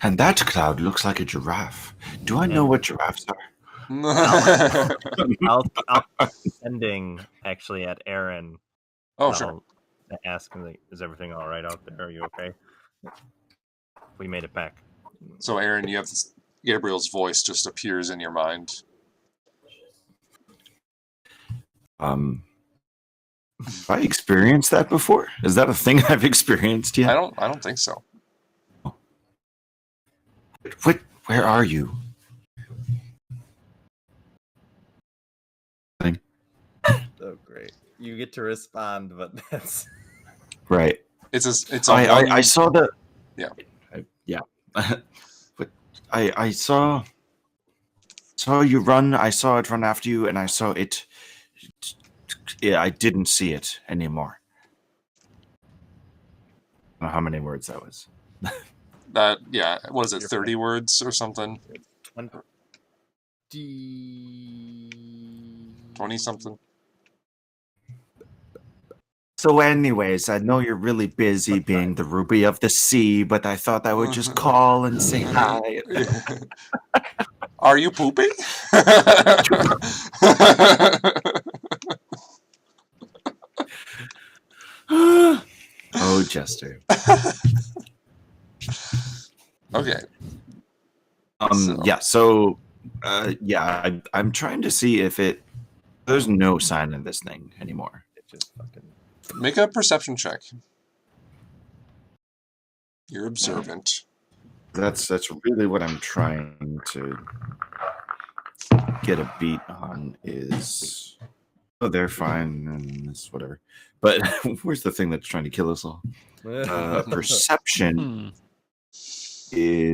And that cloud looks like a giraffe. Do I know what giraffes are? I'll sending actually at Aaron. Oh, sure. I'll ask him, is everything all right out there? Are you okay? We made it back. So, Aaron, you have Gabriel's voice just appears in your mind. Have I experienced that before? Is that a thing I've experienced yet? I don't think so. What? Where are you? Oh, great. You get to respond, but that's... Right. It's I saw the. Yeah. Yeah. But I saw you run. I saw it run after you, and I saw it. Yeah, I didn't see it anymore. I don't know how many words that was. That, yeah, what is it, You're 30 words or something? 20 something? So, anyways, I know you're really busy being the Ruby of the Sea, but I thought I would just call and say hi. Are you pooping? Oh, Jester. Okay. Yeah. So, yeah, I'm trying to see if it. There's no sign of this thing anymore. It just fucking... Make a perception check. You're observant. That's really what I'm trying to get a beat on. Is they're fine and it's whatever. But where's the thing that's trying to kill us all? Perception is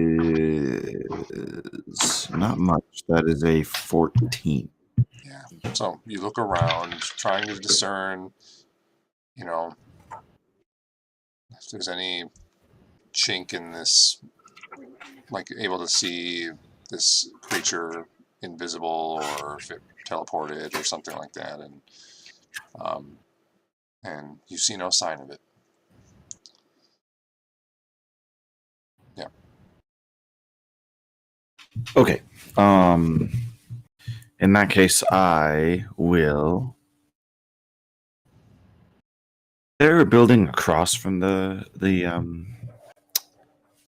not much. That is a 14. Yeah. So you look around, trying to discern, you know, if there's any chink in this, like able to see this creature invisible, or if it teleported or something like that, and you see no sign of it. Yeah. Okay. In that case, I will. They're a building across from the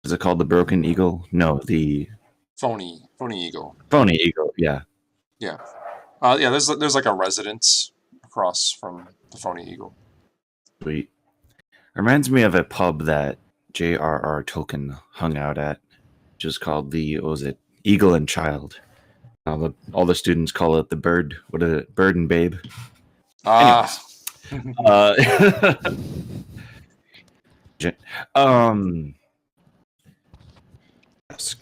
is it called the Broken Eagle? No, the Phony Eagle. Phony Eagle. Yeah. Yeah. Yeah, there's like a residence across from the Phony Eagle. Sweet. Reminds me of a pub that J.R.R. Tolkien hung out at, which is called the, what was it, Eagle and Child. All the students call it the Bird. What is it? Bird and Babe. Ah.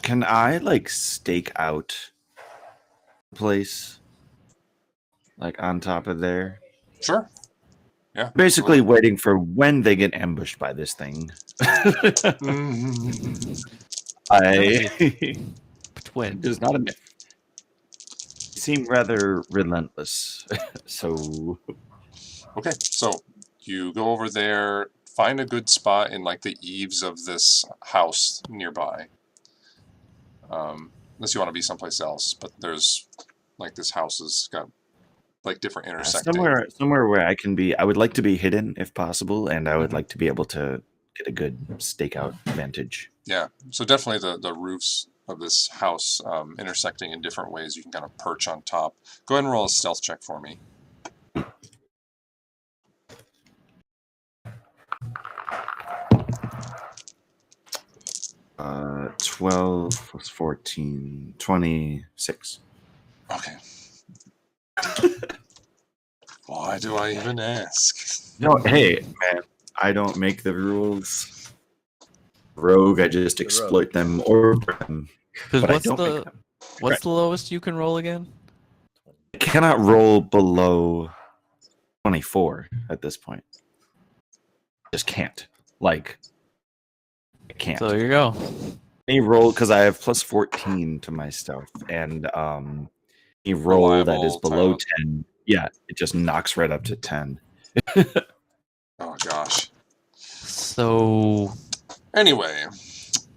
Can I like stake out the place, like on top of there? Sure. Yeah. Basically, waiting for when they get ambushed by this thing. Twin. It's not a myth. You seem rather relentless. So Okay, so you go over there, find a good spot in like the eaves of this house nearby. Unless you want to be someplace else, but there's like this house has got like different intersecting. somewhere where I can be. I would like to be hidden if possible, and I would like to be able to get a good stakeout vantage. Yeah, so definitely the roofs of this house intersecting in different ways. You can kind of perch on top. Go ahead and roll a stealth check for me. 12 plus 14, 26. Okay. Why do I even ask? No, hey, man, I don't make the rules. Rogue, I just exploit them or them. Because But I don't make them. what's the lowest you can roll again? I cannot roll below 24 at this point. Just can't. Like, I can't. So here you go. Any roll, because I have plus 14 to my stealth, and a roll that is Reliable below talent. 10, yeah, it just knocks right up to 10. Oh gosh. So Anyway,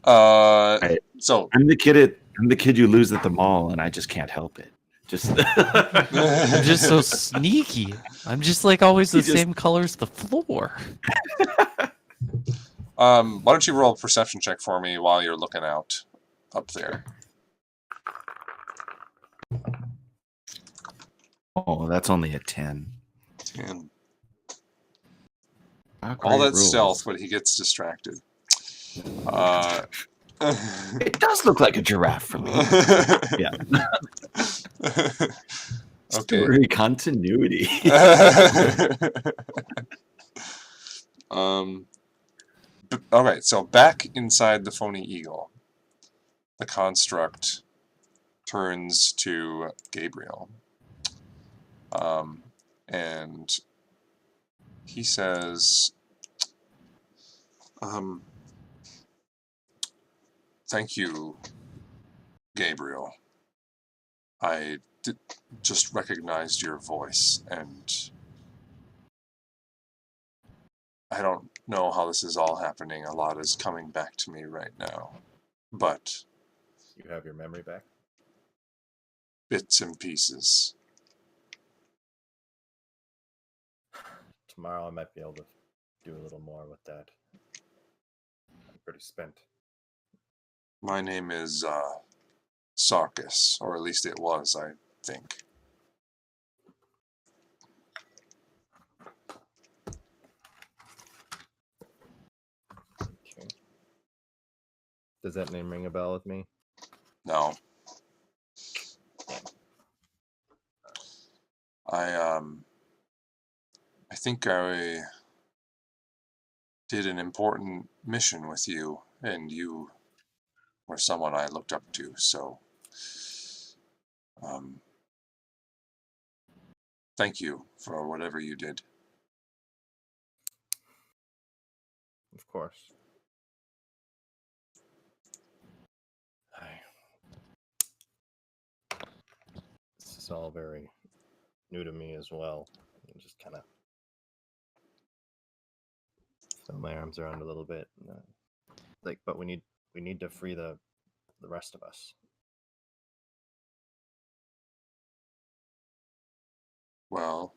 so I'm the kid you lose at the mall, and I just can't help it. Just I'm just so sneaky. I'm just like always the You just- same color as the floor. why don't you roll a perception check for me while you're looking out up there? Oh, that's only a 10. 10. Not All great that rules. stealth, but he gets distracted. It does look like a giraffe from here. Yeah. Okay. Story continuity. All right, so back inside the phony eagle, the construct turns to Gabriel. And he says, thank you, Gabriel. I just recognized your voice, and I don't know how this is all happening. A lot is coming back to me right now. But You have your memory back? bits and pieces. Tomorrow I might be able to do a little more with that. I'm pretty spent. My name is Sarkis, or at least it was, I think. Okay. Does that name ring a bell with me? No. I think I did an important mission with you, and you were someone I looked up to, so thank you for whatever you did. Of course. This is all very new to me as well. And just kind of throw my arms around a little bit. But we need to free the rest of us. Well,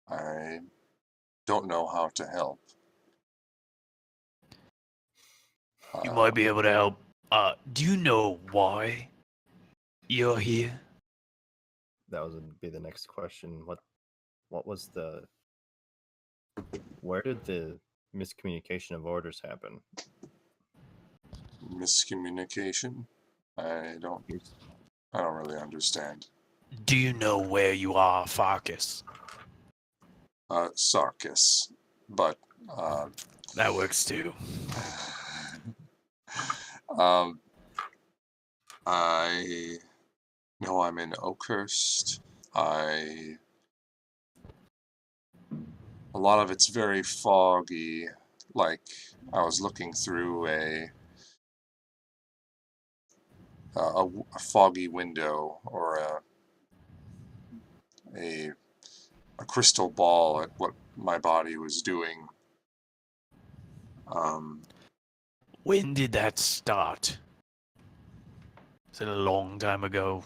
I don't know how to help. You might be able to help. Do you know why you're here? That would be the next question. What was where did the miscommunication of orders happen? Miscommunication? I don't really understand. Do you know where you are, Farkas? Sarkis, but That works too. I know I'm in Oakhurst. A lot of it's very foggy, like I was looking through a foggy window or a crystal ball at what my body was doing. When did that start? Is it a long time ago?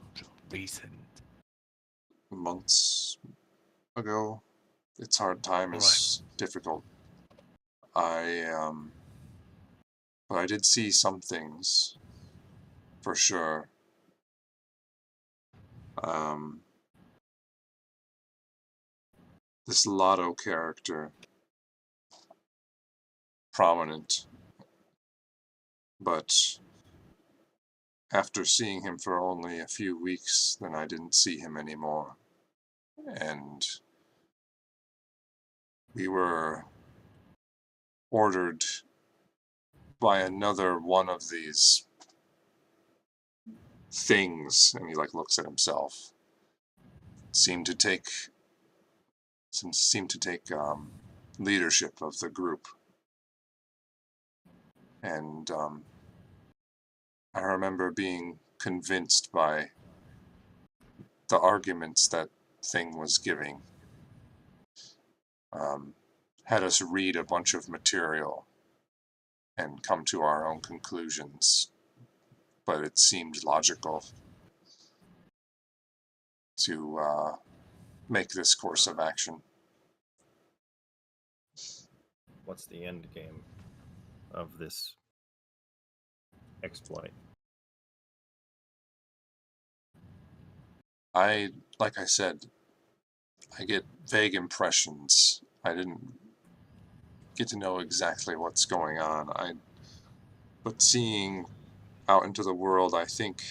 Recent? Months ago. It's hard. Time is difficult. But I did see some things, for sure. This Lotto character, prominent, but after seeing him for only a few weeks, then I didn't see him anymore. And we were ordered by another one of these things, and he looks at himself. Seemed to take leadership of the group, and I remember being convinced by the arguments that thing was giving. Had us read a bunch of material and come to our own conclusions, but it seemed logical to make this course of action. What's the end game of this exploit? like I said, I get vague impressions. I didn't get to know exactly what's going on. But seeing out into the world, I think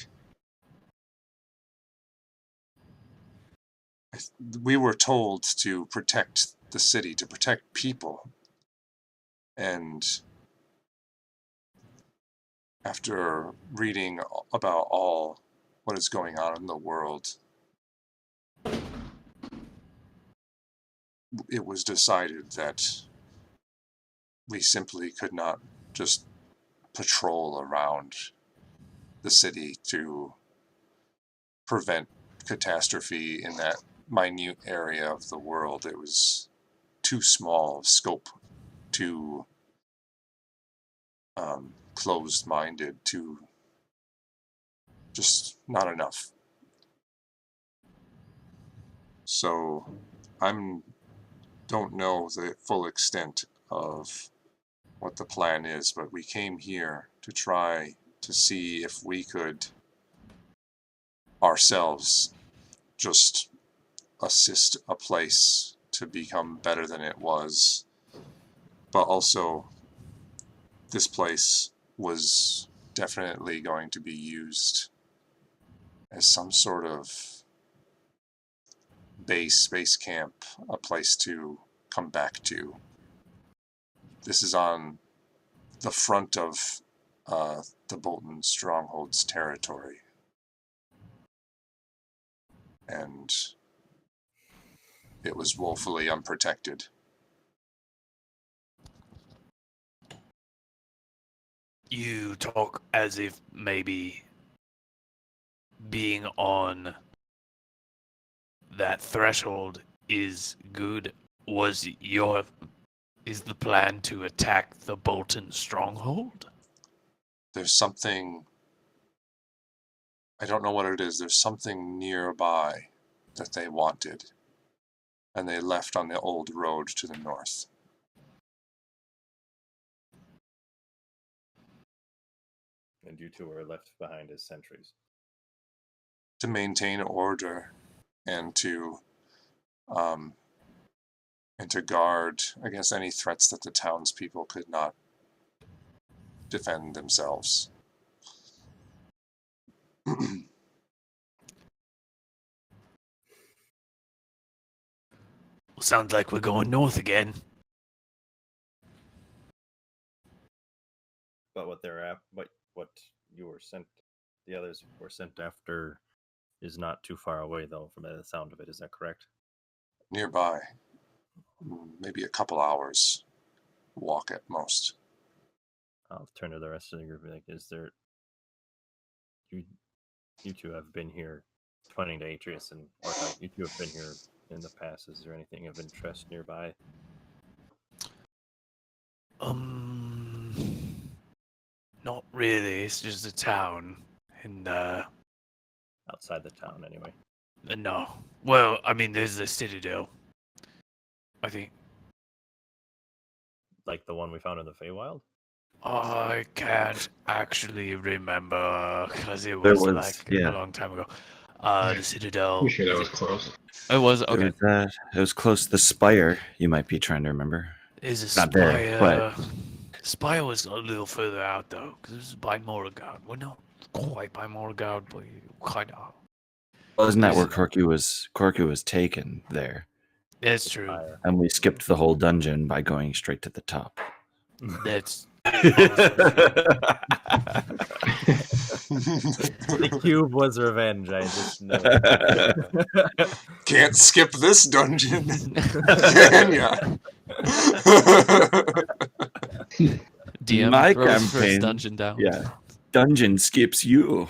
we were told to protect the city, to protect people. And after reading about all what is going on in the world, it was decided that we simply could not just patrol around the city to prevent catastrophe in that minute area of the world. It was too small of scope, too closed-minded, too just not enough. So don't know the full extent of what the plan is, but we came here to try to see if we could ourselves just assist a place to become better than it was. But also, this place was definitely going to be used as some sort of base camp, a place to come back to. This is on the front of the Bolton Stronghold's territory. And it was woefully unprotected. You talk as if maybe being on that threshold is good. Is the plan to attack the Bolton stronghold? There's something, I don't know what it is, there's something nearby that they wanted. And they left on the old road to the north. And you two were left behind as sentries. To maintain order and to guard against any threats that the townspeople could not defend themselves. Well, sounds like we're going north again. But what you were sent, the others were sent after, is not too far away, though, from the sound of it. Is that correct? Nearby. Maybe a couple hours walk at most. I'll turn to the rest of the group. Like, is there? You two have been here, pointing to Atreus and Orca. You two have been here in the past. Is there anything of interest nearby? Not really. It's just a town, and Outside the town, anyway. no. Well, I mean, there's the Citadel. I think Like the one we found in the Feywild? I can't actually remember because it There was was- like yeah. a long time ago. The Citadel. I'm sure that was close. It was It okay. was close to the Spire. You might be trying to remember. Is a Not there, Spire. but- Spire was a little further out though, because it was by Morrigan. Well, not quite by Morrigan, but kind of. Wasn't that where Corky was taken there? That's true. Fire. And we skipped the whole dungeon by going straight to the top. That's The cube was revenge. I just know. Can't skip this dungeon, can ya? DM My throws first campaign- dungeon down. Yeah. Dungeon skips you.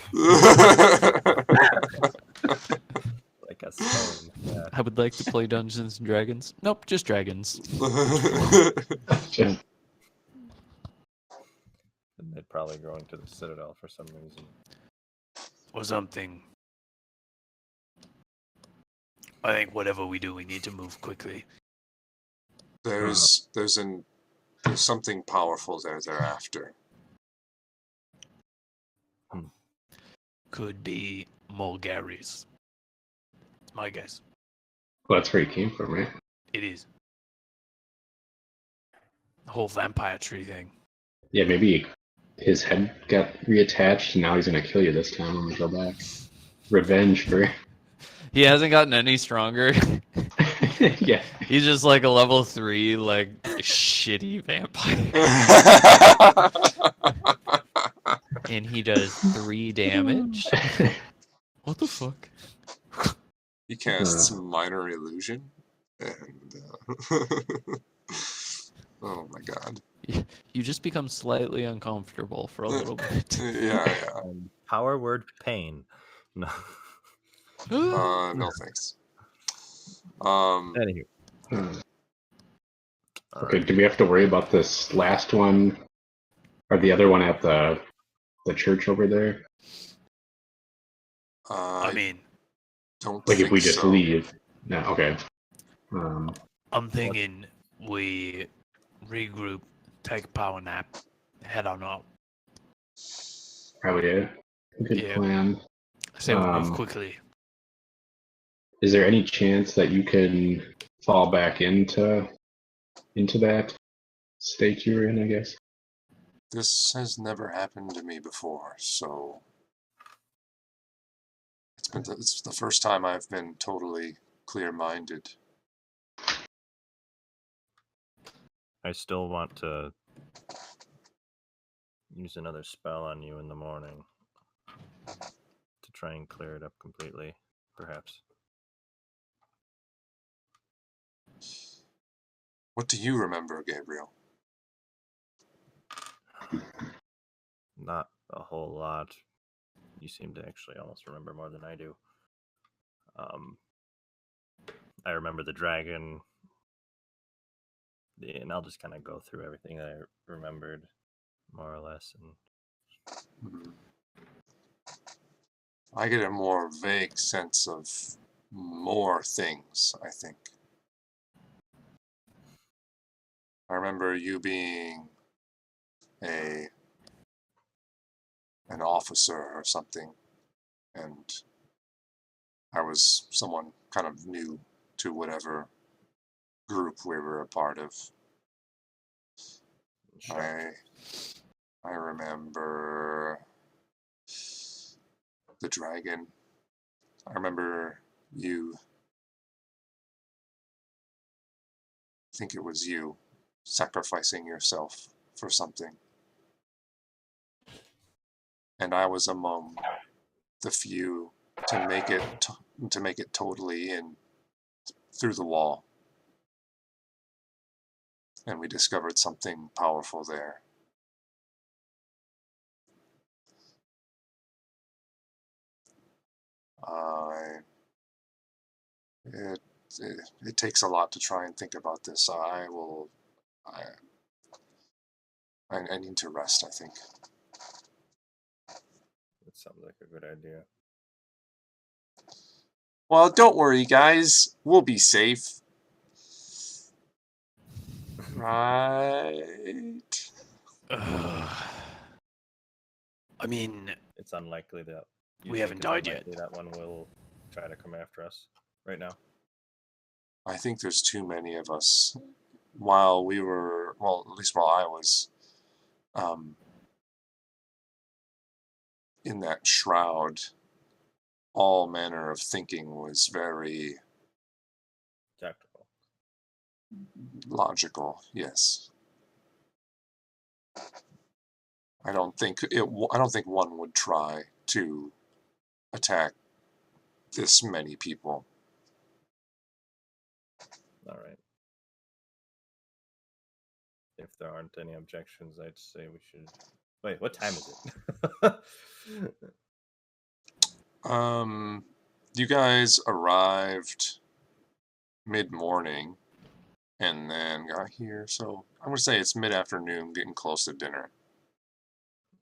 Like a stone. Yeah. I would like to play Dungeons and Dragons. Nope, just dragons. Just And they'd probably go into the Citadel for some reason. or something. I think whatever we do, we need to move quickly. There's something powerful there thereafter. Could be Mulgaris. It's my guess. Well, that's where he came from, right? It is. The whole vampire tree thing. Yeah, maybe his head got reattached, and now he's gonna kill you this time when we go back. Revenge for. He hasn't gotten any stronger. Yeah. He's just like a level 3, like shitty vampire, and he does 3 damage. What the fuck? He casts minor illusion, and oh my god. You just become slightly uncomfortable for a little bit. Yeah. Power word pain. No. No thanks. Anywho. Okay, do we have to worry about this last one or the other one at the church over there? I mean, don't Like think if we just so. leave? No. Okay. I'm thinking we regroup, take a power nap, head on out. Probably a good Yeah. plan. I say we move quickly. Is there any chance that you can fall back into that state you were in? I guess. This has never happened to me before, so it's the first time I've been totally clear-minded. I still want to use another spell on you in the morning to try and clear it up completely, perhaps. What do you remember, Gabriel? Not a whole lot. You seem to actually almost remember more than I do. I remember the dragon, and I'll just kind of go through everything that I remembered, more or less. And I get a more vague sense of more things, I think. I remember you being an officer or something, and I was someone kind of new to whatever group we were a part of. sure. I remember the dragon. I remember you. I think it was you sacrificing yourself for something. And I was among the few to make it totally in through the wall. And we discovered something powerful there. It takes a lot to try and think about this. I need to rest, I think. That sounds like a good idea. Well, don't worry, guys. We'll be safe. Right? I mean, It's unlikely that We haven't died yet. That one will try to come after us right now. I think there's too many of us. While we were, well, at least while I was in that shroud, all manner of thinking was very Tactical. logical. Yes. I don't think one would try to attack this many people. All right. If there aren't any objections, I'd say we should. Wait, what time is it? You guys arrived mid-morning and then got here, so I'm gonna say it's mid-afternoon, getting close to dinner.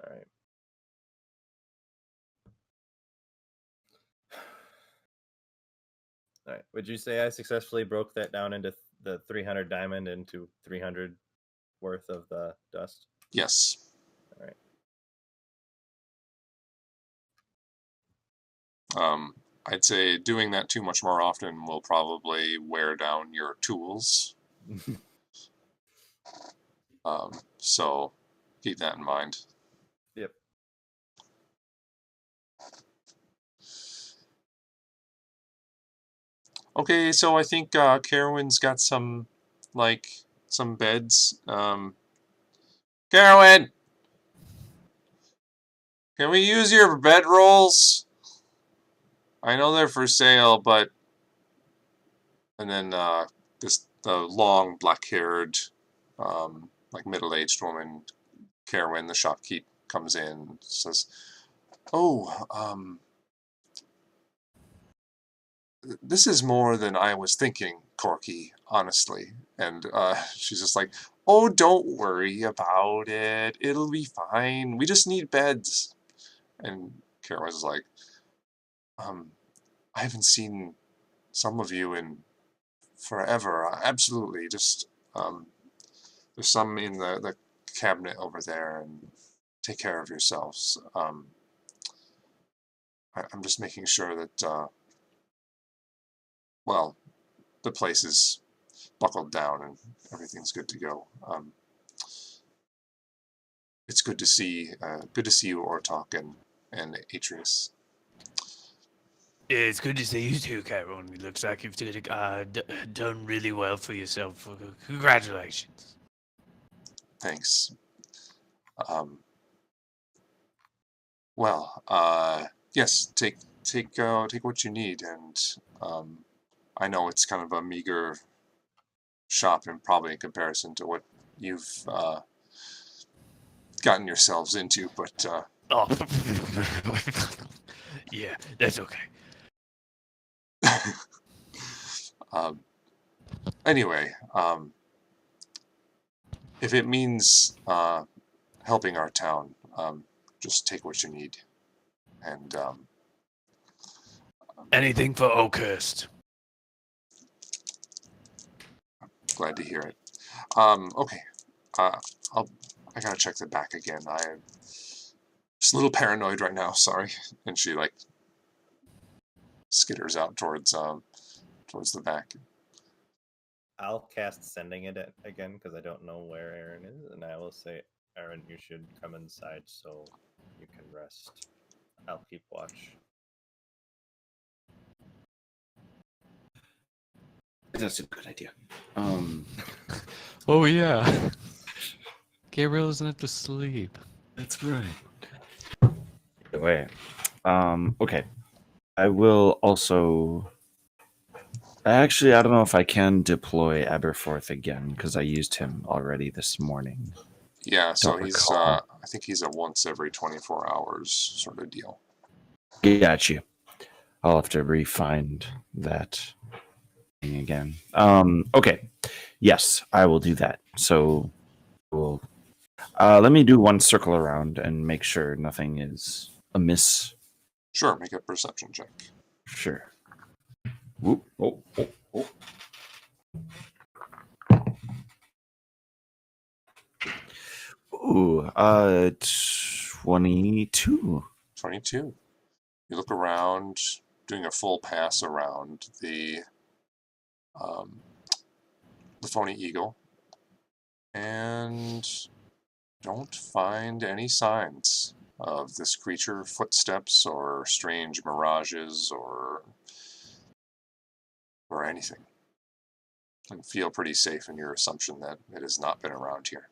All right. All right. Would you say I successfully broke that down into the 300 diamond into 300 worth of the dust? Yes. All right. I'd say doing that too much more often will probably wear down your tools. So keep that in mind. Yep. Okay, so I think Carowin's got some beds. Carowin, can we use your bedrolls? I know they're for sale, but and then the long black-haired, middle-aged woman, Carowin, the shopkeep, comes in and says, "Oh, this is more than I was thinking, Corky, honestly." And she's just like, "Oh, don't worry about it. It'll be fine. We just need beds." And Carowin's like, I haven't seen some of you in forever. Absolutely. Just, there's some in the cabinet over there, and take care of yourselves. I'm just making sure that, well, the place is buckled down and everything's good to go. It's good to see you, Ortok and Atreus. It's good to see you too, Chiron. It looks like you've done really well for yourself. Congratulations. Thanks. Well, yes, take what you need, and I know it's kind of a meager shop, and probably in comparison to what you've gotten yourselves into, but Oh, yeah, that's okay. Anyway, if it means helping our town, just take what you need, and Anything for Oakhurst. glad to hear it. Okay, I gotta check the back again. I'm just a little paranoid right now. Sorry. And she skitters out towards the back. I'll cast sending it again because I don't know where Aaron is, and I will say, Aaron, you should come inside so you can rest. I'll keep watch. That's a good idea. Oh yeah. Gabriel doesn't have to sleep. That's right. Wait. Okay. I will also. Actually, I don't know if I can deploy Aberforth again because I used him already this morning. Yeah, so Don't he's recall. I think he's a once every 24 hours sort of deal. Got you. I'll have to re-find that thing again. Okay. Yes, I will do that. So we'll let me do one circle around and make sure nothing is amiss. Sure, make a perception check. Sure. Whoop. Oh. Ooh, 22. 22. You look around, doing a full pass around the Phony Eagle, and don't find any signs of this creature, footsteps or strange mirages or anything. And feel pretty safe in your assumption that it has not been around here.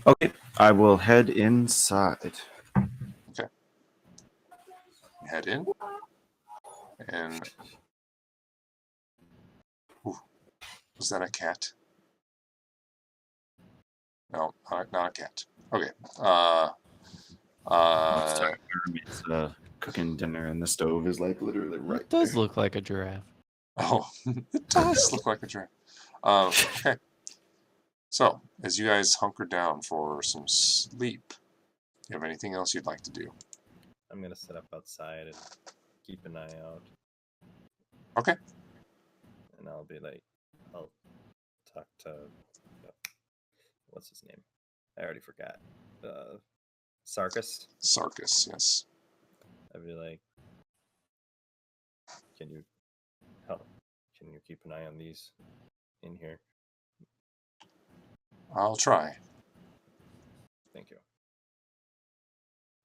Okay, I will head inside. Head in, and ooh, was that a cat? No, not a cat. Okay. It's cooking dinner, and the stove is like literally right It does there. look like a giraffe. Oh, it does look like a giraffe. Okay. So, as you guys hunker down for some sleep, you have anything else you'd like to do? I'm gonna sit up outside and keep an eye out. Okay. And I'll talk to what's his name? I already forgot. Sarkis. Sarkis, yes. I'd be like, can you help? Can you keep an eye on these in here? I'll try. Thank you.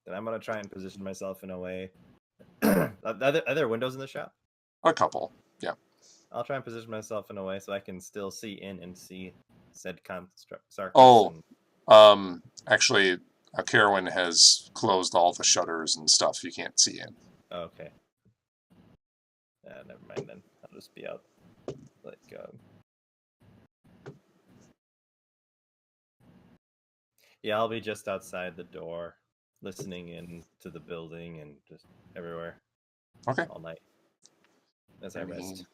Then I'm gonna try and position myself in a way. Are there windows in the shop? A couple. Yeah. I'll try and position myself in a way so I can still see in and see said Sarkis. Oh. And Actually, Carowin has closed all the shutters and stuff. You can't see in. okay. Never mind then. I'll just be out. Like, yeah, I'll be just outside the door, listening in to the building and just everywhere. Okay. All night as I rest.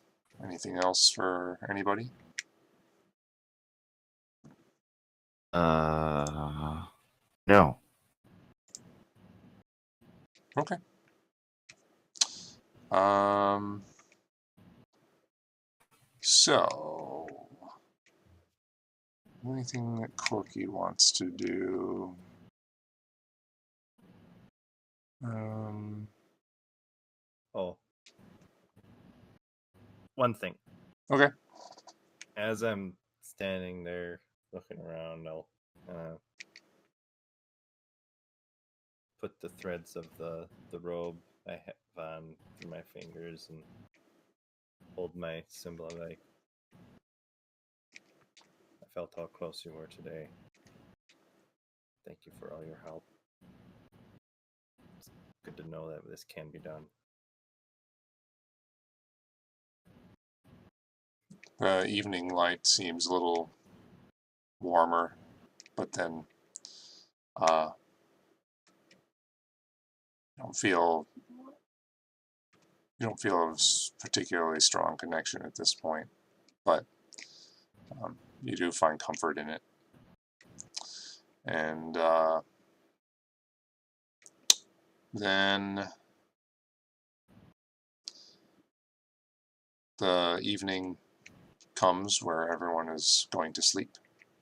Anything else for anybody? No. Okay. So, anything that Corky wants to do? Oh, one thing. Okay. As I'm standing there looking around, I'll put the threads of the robe I have on through my fingers and hold my symbol. Like, I felt how close you were today. Thank you for all your help. It's good to know that this can be done. The evening light seems a little warmer, but then you don't feel a particularly strong connection at this point, but you do find comfort in it. And then the evening comes where everyone is going to sleep,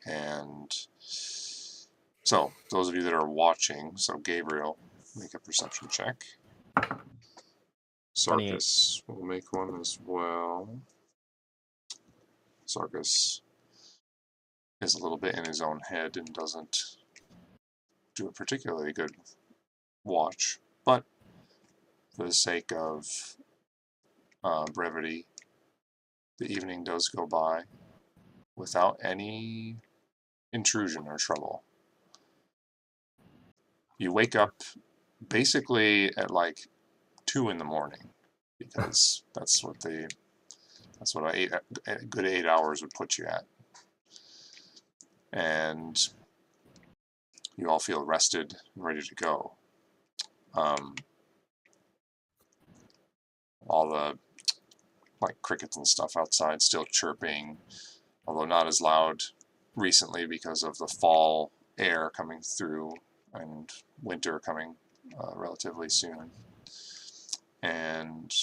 and so those of you that are watching, so Gabriel, make a perception check. Sarkis will make one as well. Sarkis is a little bit in his own head and doesn't do a particularly good watch, but for the sake of brevity, the evening does go by without any intrusion or trouble. You wake up basically at like 2 in the morning, because that's what a good 8 hours would put you at. And you all feel rested and ready to go. All the crickets and stuff outside still chirping, although not as loud recently because of the fall air coming through and winter coming relatively soon. And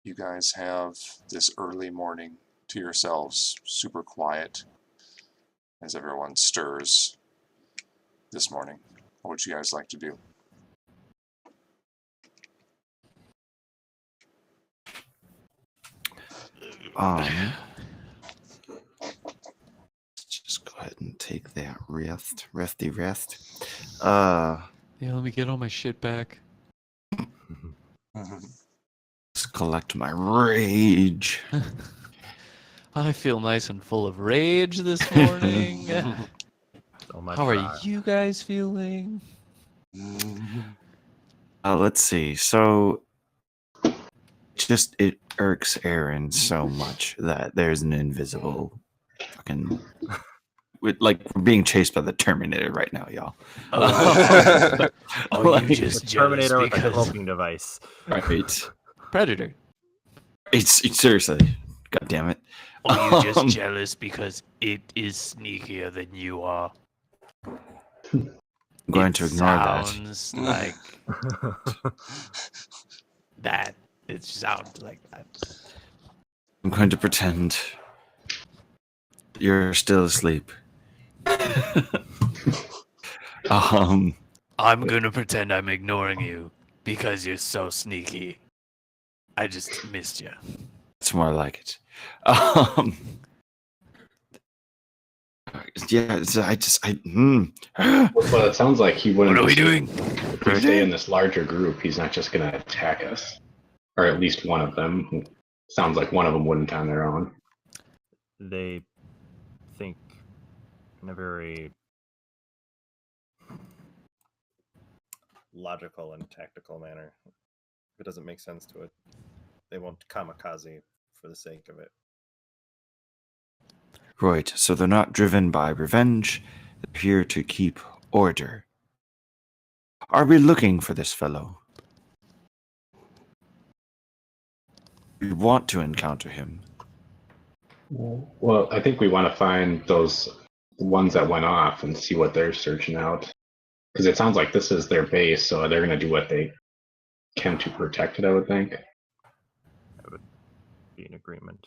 you guys have this early morning to yourselves, super quiet, as everyone stirs this morning. What would you guys like to do? Let's just go ahead and take that rest. Yeah, let me get all my shit back. Let's collect my rage. I feel nice and full of rage this morning. So much How are fire. you guys feeling? Let's see. So, it irks Aaron so much that there's an invisible fucking. We're being chased by the Terminator right now, y'all. Oh, you just The jealous Terminator with a because cloaking device. Right. Predator. It's seriously. God damn it. oh, you just jealous because it is sneakier than you are. I'm going to ignore that. Sounds like that. It sounds like that. I'm going to pretend you're still asleep. I'm gonna pretend I'm ignoring you because you're so sneaky. I just missed you. It's more like it. Um, yeah, Well, it sounds like he wouldn't. What are we doing? If we stay in this larger group, he's not just going to attack us, or at least one of them. Sounds like one of them wouldn't on their own. They think in a very logical and tactical manner. If it doesn't make sense to it, they won't kamikaze for the sake of it. Right, so they're not driven by revenge, they're here to keep order. Are we looking for this fellow? We want to encounter him. Well, I think we want to find those ones that went off and see what they're searching out. Because it sounds like this is their base, so they're going to do what they can to protect it, I would think. That would be an agreement.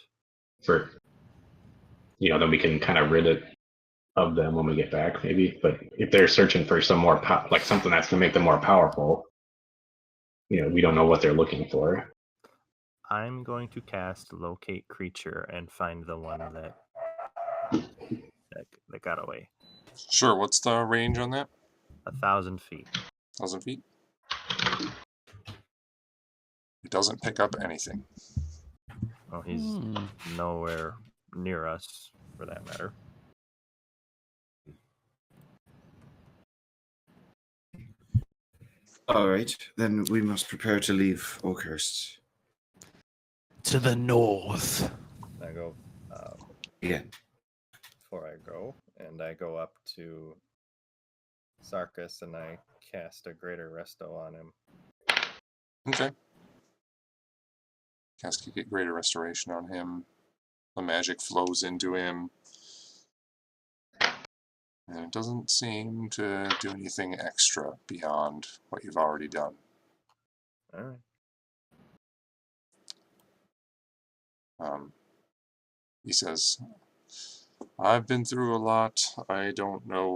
For, then we can kind of rid it of them when we get back, maybe. But if they're searching for some more, like something that's going to make them more powerful, we don't know what they're looking for. I'm going to cast Locate Creature and find the one that got away. Sure, what's the range on that? 1,000 feet. 1,000 feet? It doesn't pick up anything. Well, he's nowhere near us, for that matter. All right, then we must prepare to leave Oakhurst. To the north. I go Yeah. before I go, and I go up to Sarkis and I cast a Greater Resto on him. Okay. Cast Get Greater Restoration on him. The magic flows into him. And it doesn't seem to do anything extra beyond what you've already done. All right. He says, I've been through a lot. I don't know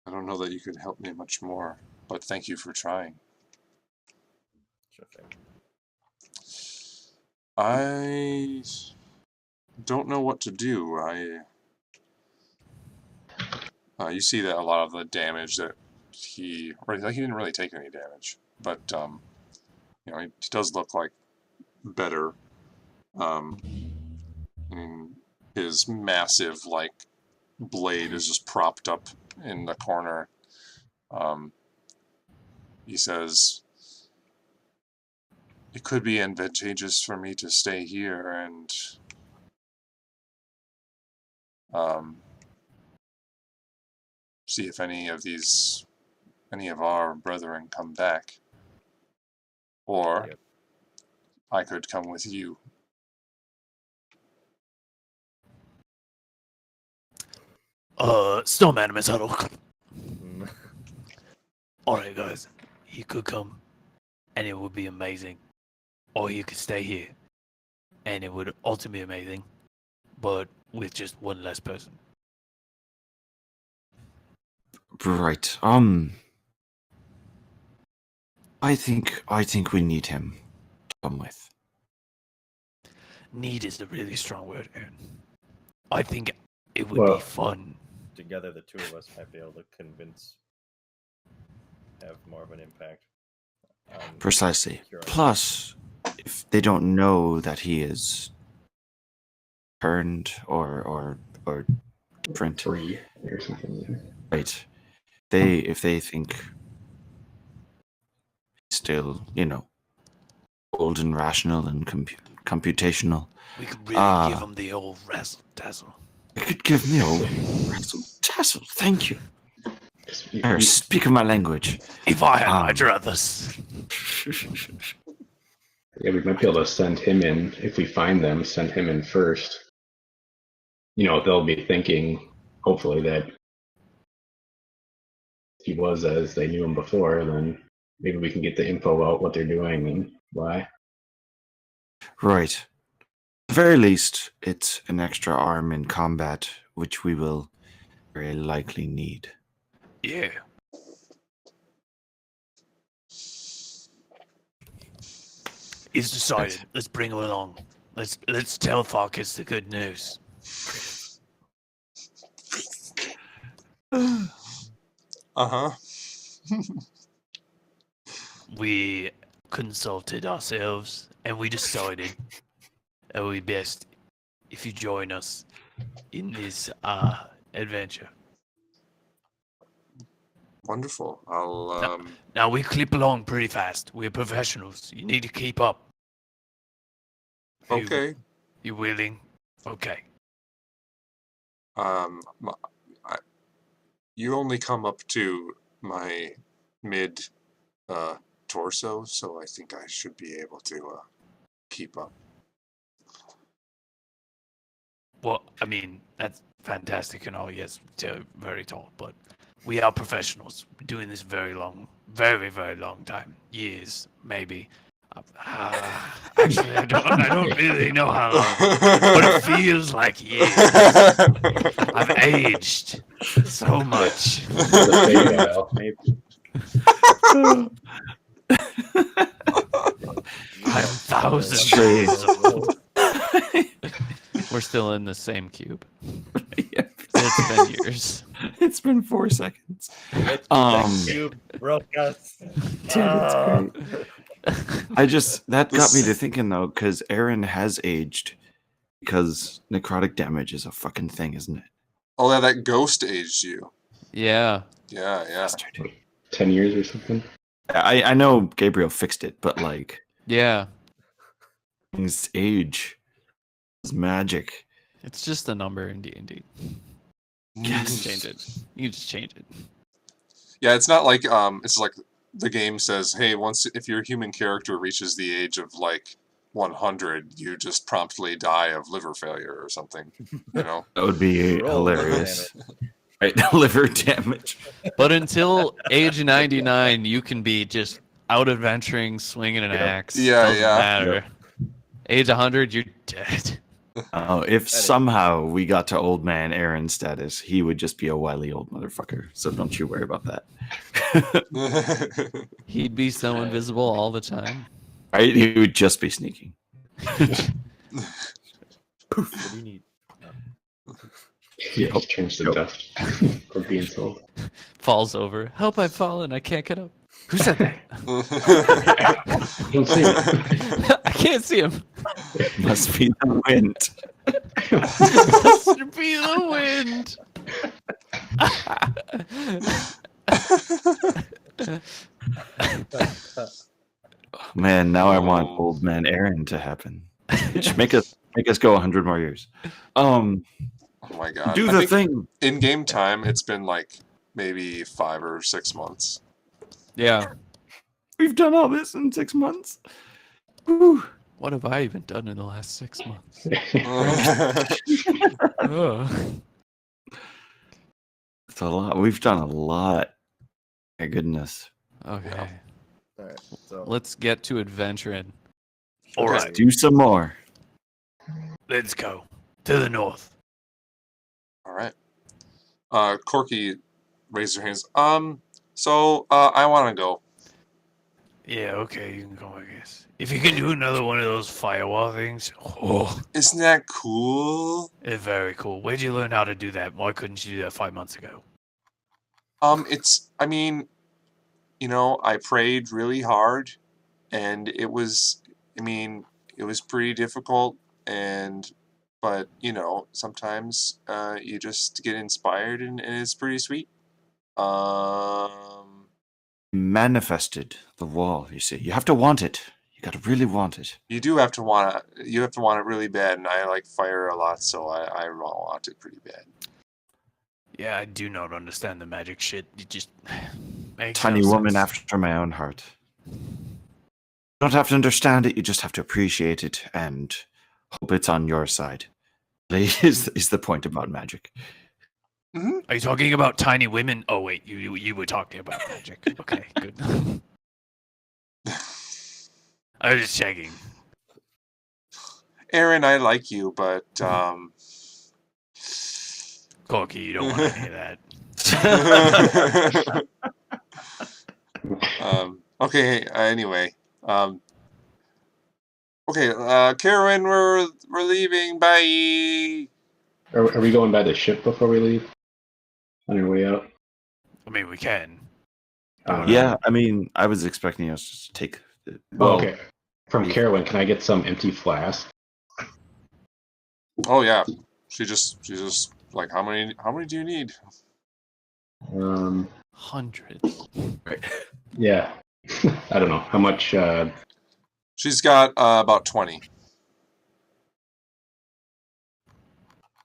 that you could help me much more, but thank you for trying. Sure thing. I don't know what to do. You see that a lot of the damage that he didn't really take any damage, but he does look like better. His massive blade is just propped up in the corner. He says, it could be advantageous for me to stay here and see if any of our brethren come back, or Yep. I could come with you. Storm Animus Huddle. Alright, guys. You could come, and it would be amazing. Or you could stay here, and it would also be amazing, but with just one less person. Right. I think we need him to come with. Need is a really strong word, Aaron. I think it would be fun. Together, the two of us might be able to have more of an impact. Precisely. Cure. Plus, if they don't know that he is turned or different, Free or something. right? If they think he's still, old and rational and computational, We could really give him the old razzle dazzle. you could give me old razzle tassel. Thank you. You- Speak of my language. If I had my druthers. Yeah, we might be able to send him in if we find them. Send him in first. They'll be thinking, hopefully, that he was as they knew him before. Then maybe we can get the info out what they're doing and why. Right. At the very least, it's an extra arm in combat, which we will very likely need. Yeah. He's decided. Let's bring him along. Let's tell Farkas the good news. Uh-huh. We consulted ourselves and we decided it would be best if you join us in this adventure. Wonderful. I'll Now we clip along pretty fast. We're professionals. You need to keep up. okay. You willing? Okay. Um, you only come up to my mid torso, so I think I should be able to keep up. Well, I mean, that's fantastic and all. Yes, very tall, but we are professionals. We're doing this very long, very, very long time. Years, maybe. Actually, I don't really know how long, but it feels like years. I've aged so much. The fade out. I'm thousands Strange. years old. We're still in the same cube. Yeah. It's been years. It's been 4 seconds. It's you broke us. Dude, it's great. That got me to thinking though, because Aaron has aged because necrotic damage is a fucking thing, isn't it? Oh, yeah, that ghost aged you. Yeah. Yeah. 10 years or something. I know Gabriel fixed it, but like Yeah. things age is magic. It's just a number in D&D. You Yes. can change it. You just change it. Yeah, it's not like it's like the game says, hey, if your human character reaches the age of like 100, you just promptly die of liver failure or something. You know? That would be Roll hilarious. Right, liver damage. But until age 99, you can be just out adventuring, swinging an Yep. axe. Yeah, Doesn't yeah. matter. Age 100, you're dead. If somehow we got to old man Aaron status, he would just be a wily old motherfucker. So don't you worry about that. He'd be so invisible all the time. Right? He would just be sneaking. What do you need? Yeah, just turns to dust for being sold. Falls over. Help, I've fallen. I can't get up. Who said that? Don't say it. I can't see him. Must be the wind. Must be the wind. Man, now I want old man Aaron to happen. Just make us go 100 more years. Oh my god. Do I the think thing. in game time, it's been like maybe 5 or 6 months. Yeah. We've done all this in 6 months. Whew. What have I even done in the last 6 months? Ugh. Ugh. It's a lot. We've done a lot. My goodness. Okay. All right, so Let's get to adventuring. All Let's right, do some more. let's go to the north. All right. Corky raised her hands. So I want to go. Yeah, okay, you can go, I guess. If you can do another one of those firewall things, oh, Isn't that cool? it's very cool. Where'd you learn how to do that? Why couldn't you do that 5 months ago? I mean, you know, I prayed really hard, and it was pretty difficult, but you know, sometimes you just get inspired, and it's pretty sweet. Manifested the wall, you see. You have to want it. You got to really want it. You do have to want it. You have to want it really bad, and I like fire a lot, so I want it pretty bad. Yeah, I do not understand the magic shit. You just makes Tiny no woman sense. after my own heart. You don't have to understand it. You just have to appreciate it and hope it's on your side. Is the point about magic. Are you talking about tiny women? Oh wait, you were talking about magic. Okay, good. I was just checking. Aaron, I like you, but Corky, you don't want any of that. okay. Anyway, Okay, Carolyn, we're leaving. Bye. Are we going by the ship before we leave? On your way out? I mean, we can. Yeah, I mean, I was expecting us just to take. Oh, okay. From leave. Carolyn, can I get some empty flasks? Oh yeah, she just like, how many do you need? Hundreds. Yeah. I don't know how much. She's got about 20.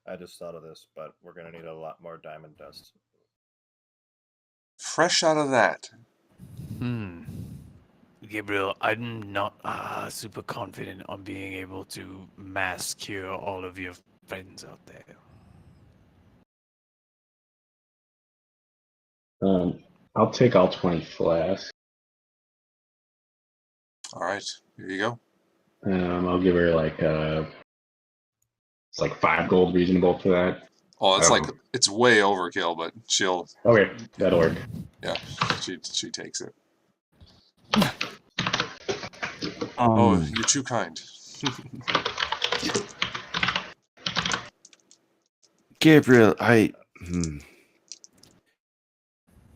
I just thought of this, but we're gonna need a lot more diamond dust. Fresh out of that. Gabriel, I'm not super confident on being able to mass cure all of your friends out there. I'll take all 20 flasks. All right, here you go. I'll give her like it's like 5 gold reasonable for that. Oh, it's I like don't know. it's way overkill, but she'll. Okay, that'll work. Yeah, she takes it. Oh, you're too kind. Gabriel, we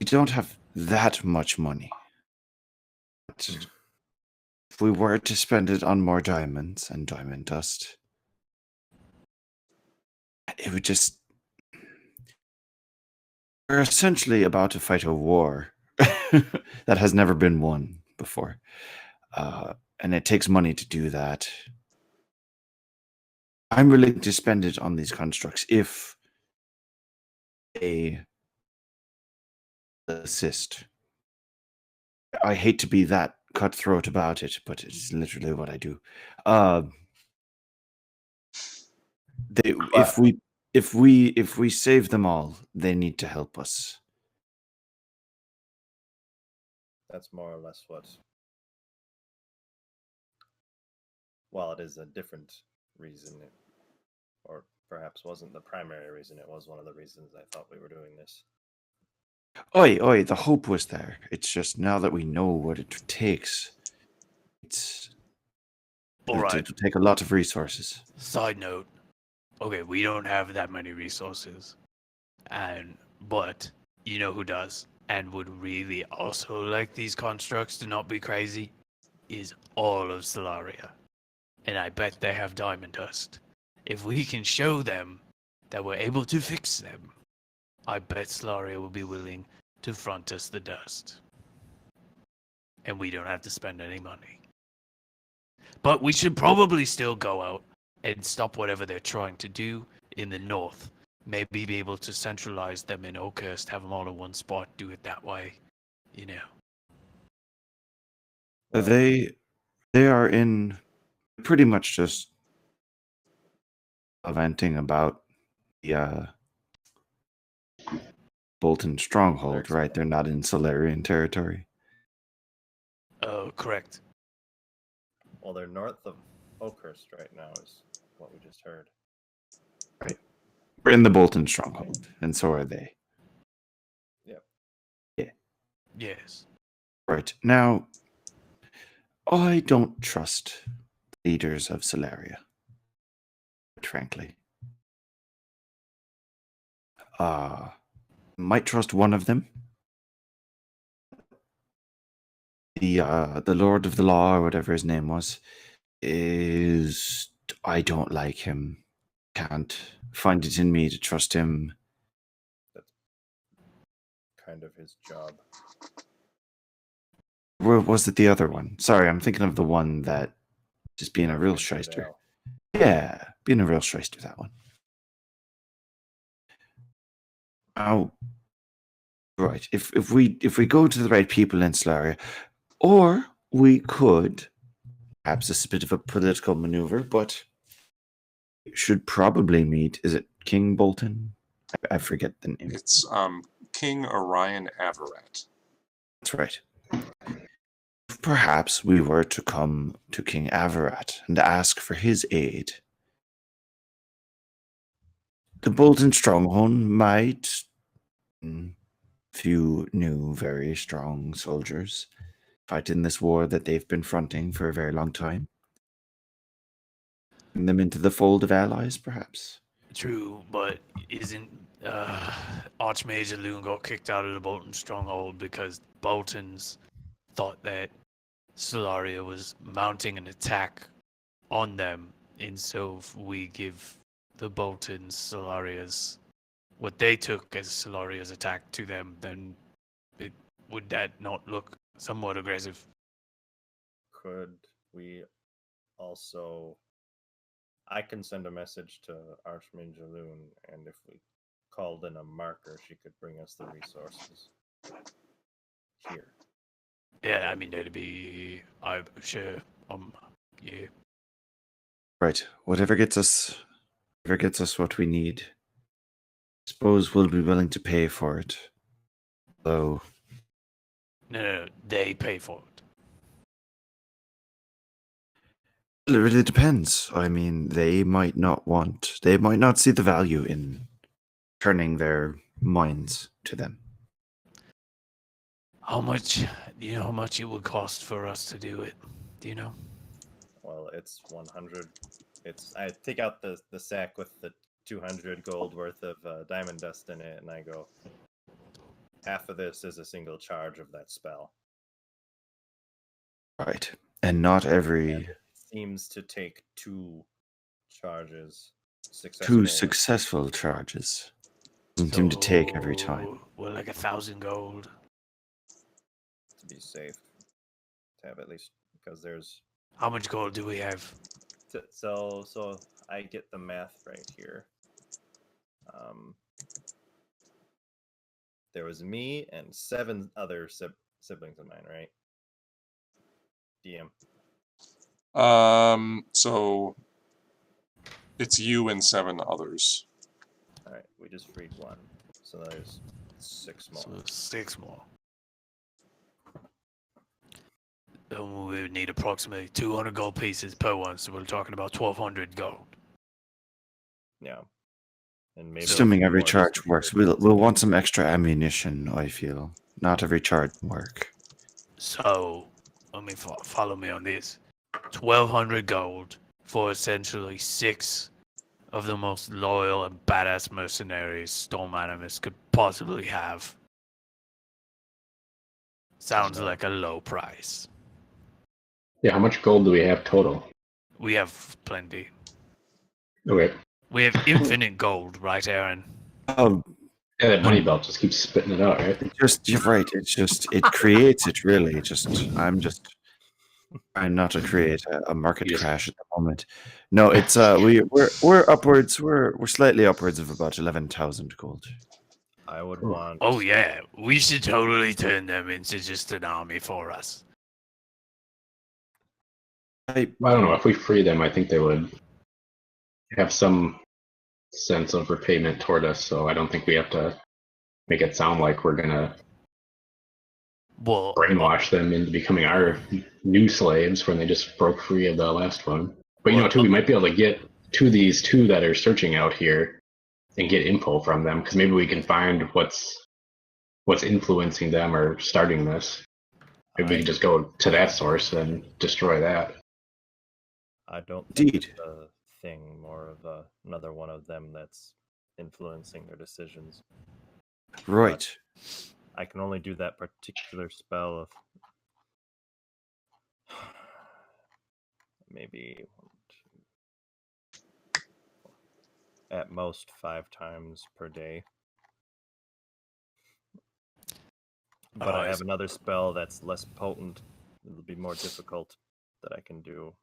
don't have that much money. But if we were to spend it on more diamonds and diamond dust, it would just. We're essentially about to fight a war that has never been won before. And it takes money to do that. I'm willing to spend it on these constructs if they assist. I hate to be that cutthroat about it, but it's literally what I do. If we save them all, they need to help us. That's more or less what. While it is a different reason, or perhaps wasn't the primary reason, it was one of the reasons I thought we were doing this. Oi, the hope was there. It's just now that we know what it takes, it'll take a lot of resources. Side note, okay, we don't have that many resources, but you know who does and would really also like these constructs to not be crazy is all of Solaria, and I bet they have diamond dust. If we can show them that we're able to fix them, I bet Solaria will be willing to front us the dust, and we don't have to spend any money. But we should probably still go out and stop whatever they're trying to do in the north. Maybe be able to centralize them in Oakhurst, have them all in one spot, do it that way, you know. They are in pretty much just venting about the Bolton stronghold, right? They're not in Solarian territory. Oh, correct. Well, they're north of Oakhurst right now, is what we just heard. Right. We're in the Bolton stronghold, and so are they. Yep. Yeah. Yes. Right. Now, I don't trust the leaders of Solaria, frankly. Might trust one of them. The Lord of the Law, or whatever his name was, I don't like him. Can't find it in me to trust him. That's kind of his job. Where was it the other one? Sorry, I'm thinking of the one that just being a real shyster. Yeah, being a real shyster, that one. Oh, right. If we go to the right people in Solaria, or we could, perhaps this is a bit of a political maneuver, but should probably meet. Is it King Bolton? I forget the name. It's King Orion Avarat. That's right. If perhaps we were to come to King Avarat and ask for his aid, the Bolton stronghold might, few new, very strong soldiers, fight in this war that they've been fronting for a very long time. Bring them into the fold of allies, perhaps. True, but isn't Archmage Loon got kicked out of the Bolton stronghold because Boltons thought that Solaria was mounting an attack on them, and so if we give the Boltons Solaria's what they took as Solaria's attack to them, then would that not look somewhat aggressive? Could we also? I can send a message to Archmage Loon, and if we called in a marker, she could bring us the resources here. Yeah, I mean that'd be. I'm sure. Yeah. Right. Whatever gets us what we need. Suppose we'll be willing to pay for it. Though. No, they pay for it. It really depends. I mean, they might not see the value in turning their minds to them. How much? Do you know how much it would cost for us to do it? Do you know? Well, it's 100. I take out the sack with the 200 gold worth of diamond dust in it, and I go, half of this is a single charge of that spell. Right. And not every... And it seems to take 2 charges. Two successful charges. Doesn't seem to take every time. Well, like 1,000 gold. To be safe. To have at least, because there's... How much gold do we have? So I get the math right here. There was me and 7 other siblings of mine, right? DM. So it's you and 7 others. All right, we just freed 1, so there's 6 more. So 6 more. Then we would need approximately 200 gold pieces per one, so we're talking about 1,200 gold. Yeah, and maybe Assuming every charge works, we'll want some extra ammunition. I feel not every charge will work. So, let me follow me on this. 1,200 gold for essentially 6 of the most loyal and badass mercenaries Storm Animus could possibly have. Sounds like a low price. Yeah, how much gold do we have total? We have plenty. Okay. We have infinite gold, right, Aaron? Oh, Yeah, that money belt just keeps spitting it out, right? you're right. It creates it really. I'm trying not to create a market Yes. crash at the moment. No, it's we're upwards. We're slightly upwards of about 11,000 gold. I would want. Oh yeah, we should totally turn them into just an army for us. I don't know. If we free them, I think they would have some sense of repayment toward us. So I don't think we have to make it sound like we're gonna Well, brainwash them into becoming our new slaves when they just broke free of the last one. But you know, too, we might be able to get to these 2 that are searching out here and get info from them, because maybe we can find what's influencing them or starting this. Maybe we can just go to that source and destroy that. I don't think Indeed. it's a thing, more of another one of them that's influencing their decisions. Right. I can only do that particular spell of maybe 1, 2, at most 5 times per day. But I have another spell that's less potent. It'll be more difficult that I can do.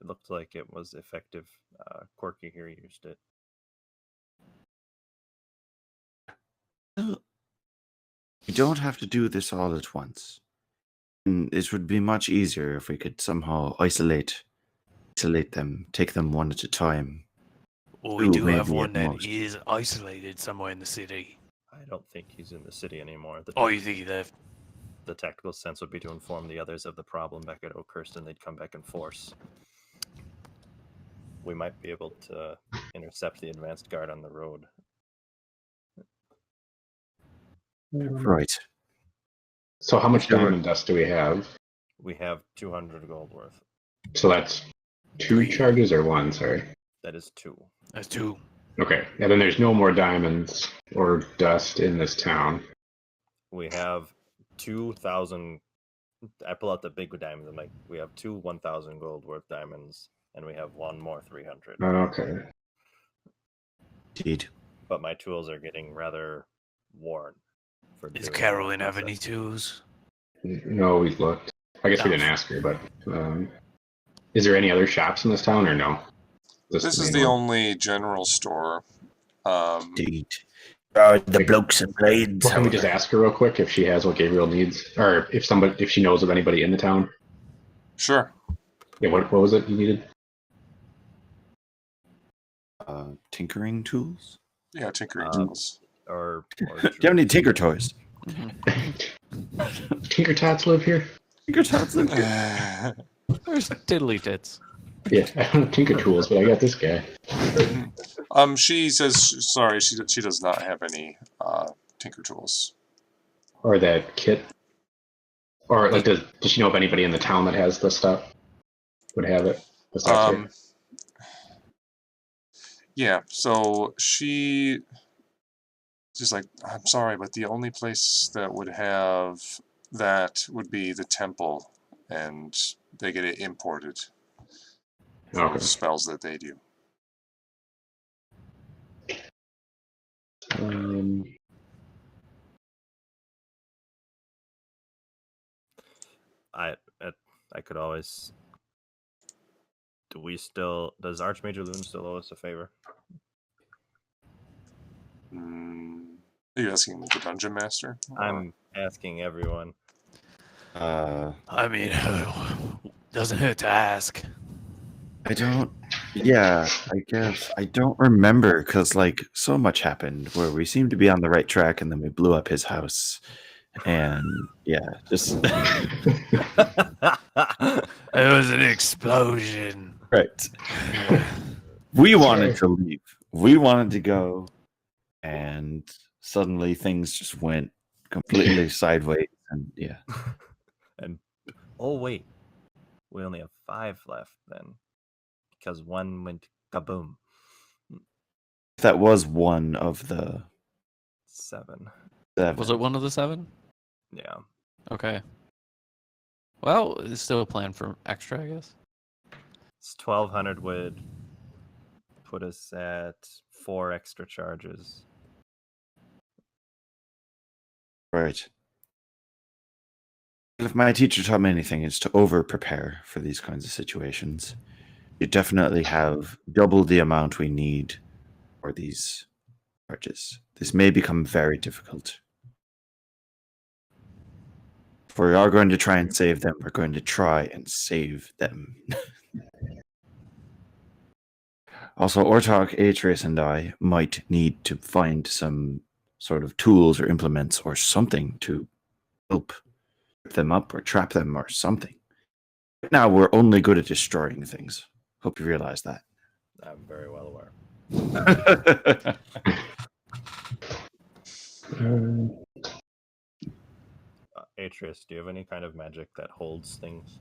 It looked like it was effective. Quirky here used it. We don't have to do this all at once. And it would be much easier if we could somehow isolate them, take them one at a time. well, we 2 do have maybe one at that most. is isolated somewhere in the city. I don't think he's in the city anymore. Oh, you think he left? The tactical sense would be to inform the others of the problem back at Oakhurst, and they'd come back in force. We might be able to intercept the advanced guard on the road. Right. So how much diamond dust do we have? We have 200 gold worth. So that's 2 charges or 1? Sorry. That is 2. That's 2. Okay. And then there's no more diamonds or dust in this town. We have 2,000. I pull out the big diamonds. I'm like, we have 2 1,000 gold worth diamonds, and we have 1 more 300. Okay. Indeed. But my tools are getting rather worn. Does doing Carolyn that have any process. tools? No, we've looked. I guess we didn't ask her, but is there any other shops in this town or no? This is main the one? only general store. Indeed. The blokes and blades. Well, can we just ask her real quick if she has what Gabriel needs, or if she knows of anybody in the town? Sure. Yeah. What was it you needed? Tinkering tools? Yeah, tinkering Um, tools. Or Do you have any tinker toys? Tinker Tots live here. Tinker tots. There's tiddly tits. Yeah, I don't have Tinker Tools, but I got this guy. She says sorry. She does not have any tinker tools. Or that kit. Or like, does she know of anybody in the town that has this stuff? Would have it. Besides her? Yeah. So she's like, I'm sorry, but the only place that would have that would be the temple, and they get it imported. For Okay. the spells that they do. I could always. Does Archmage Loon still owe us a favor? Are you asking the dungeon master? I'm asking everyone. I mean, doesn't hurt to ask. I don't. Yeah, I guess I don't remember because like so much happened where we seemed to be on the right track and then we blew up his house, and yeah, just It was an explosion. right. We wanted to leave. We wanted to go, and suddenly things just went completely sideways. And yeah, And oh wait, we only have 5 left then, because 1 went kaboom. that was one of the 7. 7. Was it one of the 7? Yeah. Okay. Well, it's still a plan for extra, I guess. It's 1,200 would put us at 4 extra charges. Right. If my teacher taught me anything, it's to over-prepare for these kinds of situations. You definitely have double the amount we need for these charges. This may become very difficult. If we are going to try and save them, we're going to try and save them. Also, Ortok, Atreus, and I might need to find some sort of tools or implements or something to help them up or trap them or something. Right now, we're only good at destroying things. Hope you realize that. I'm very well aware. Atreus, do you have any kind of magic that holds things?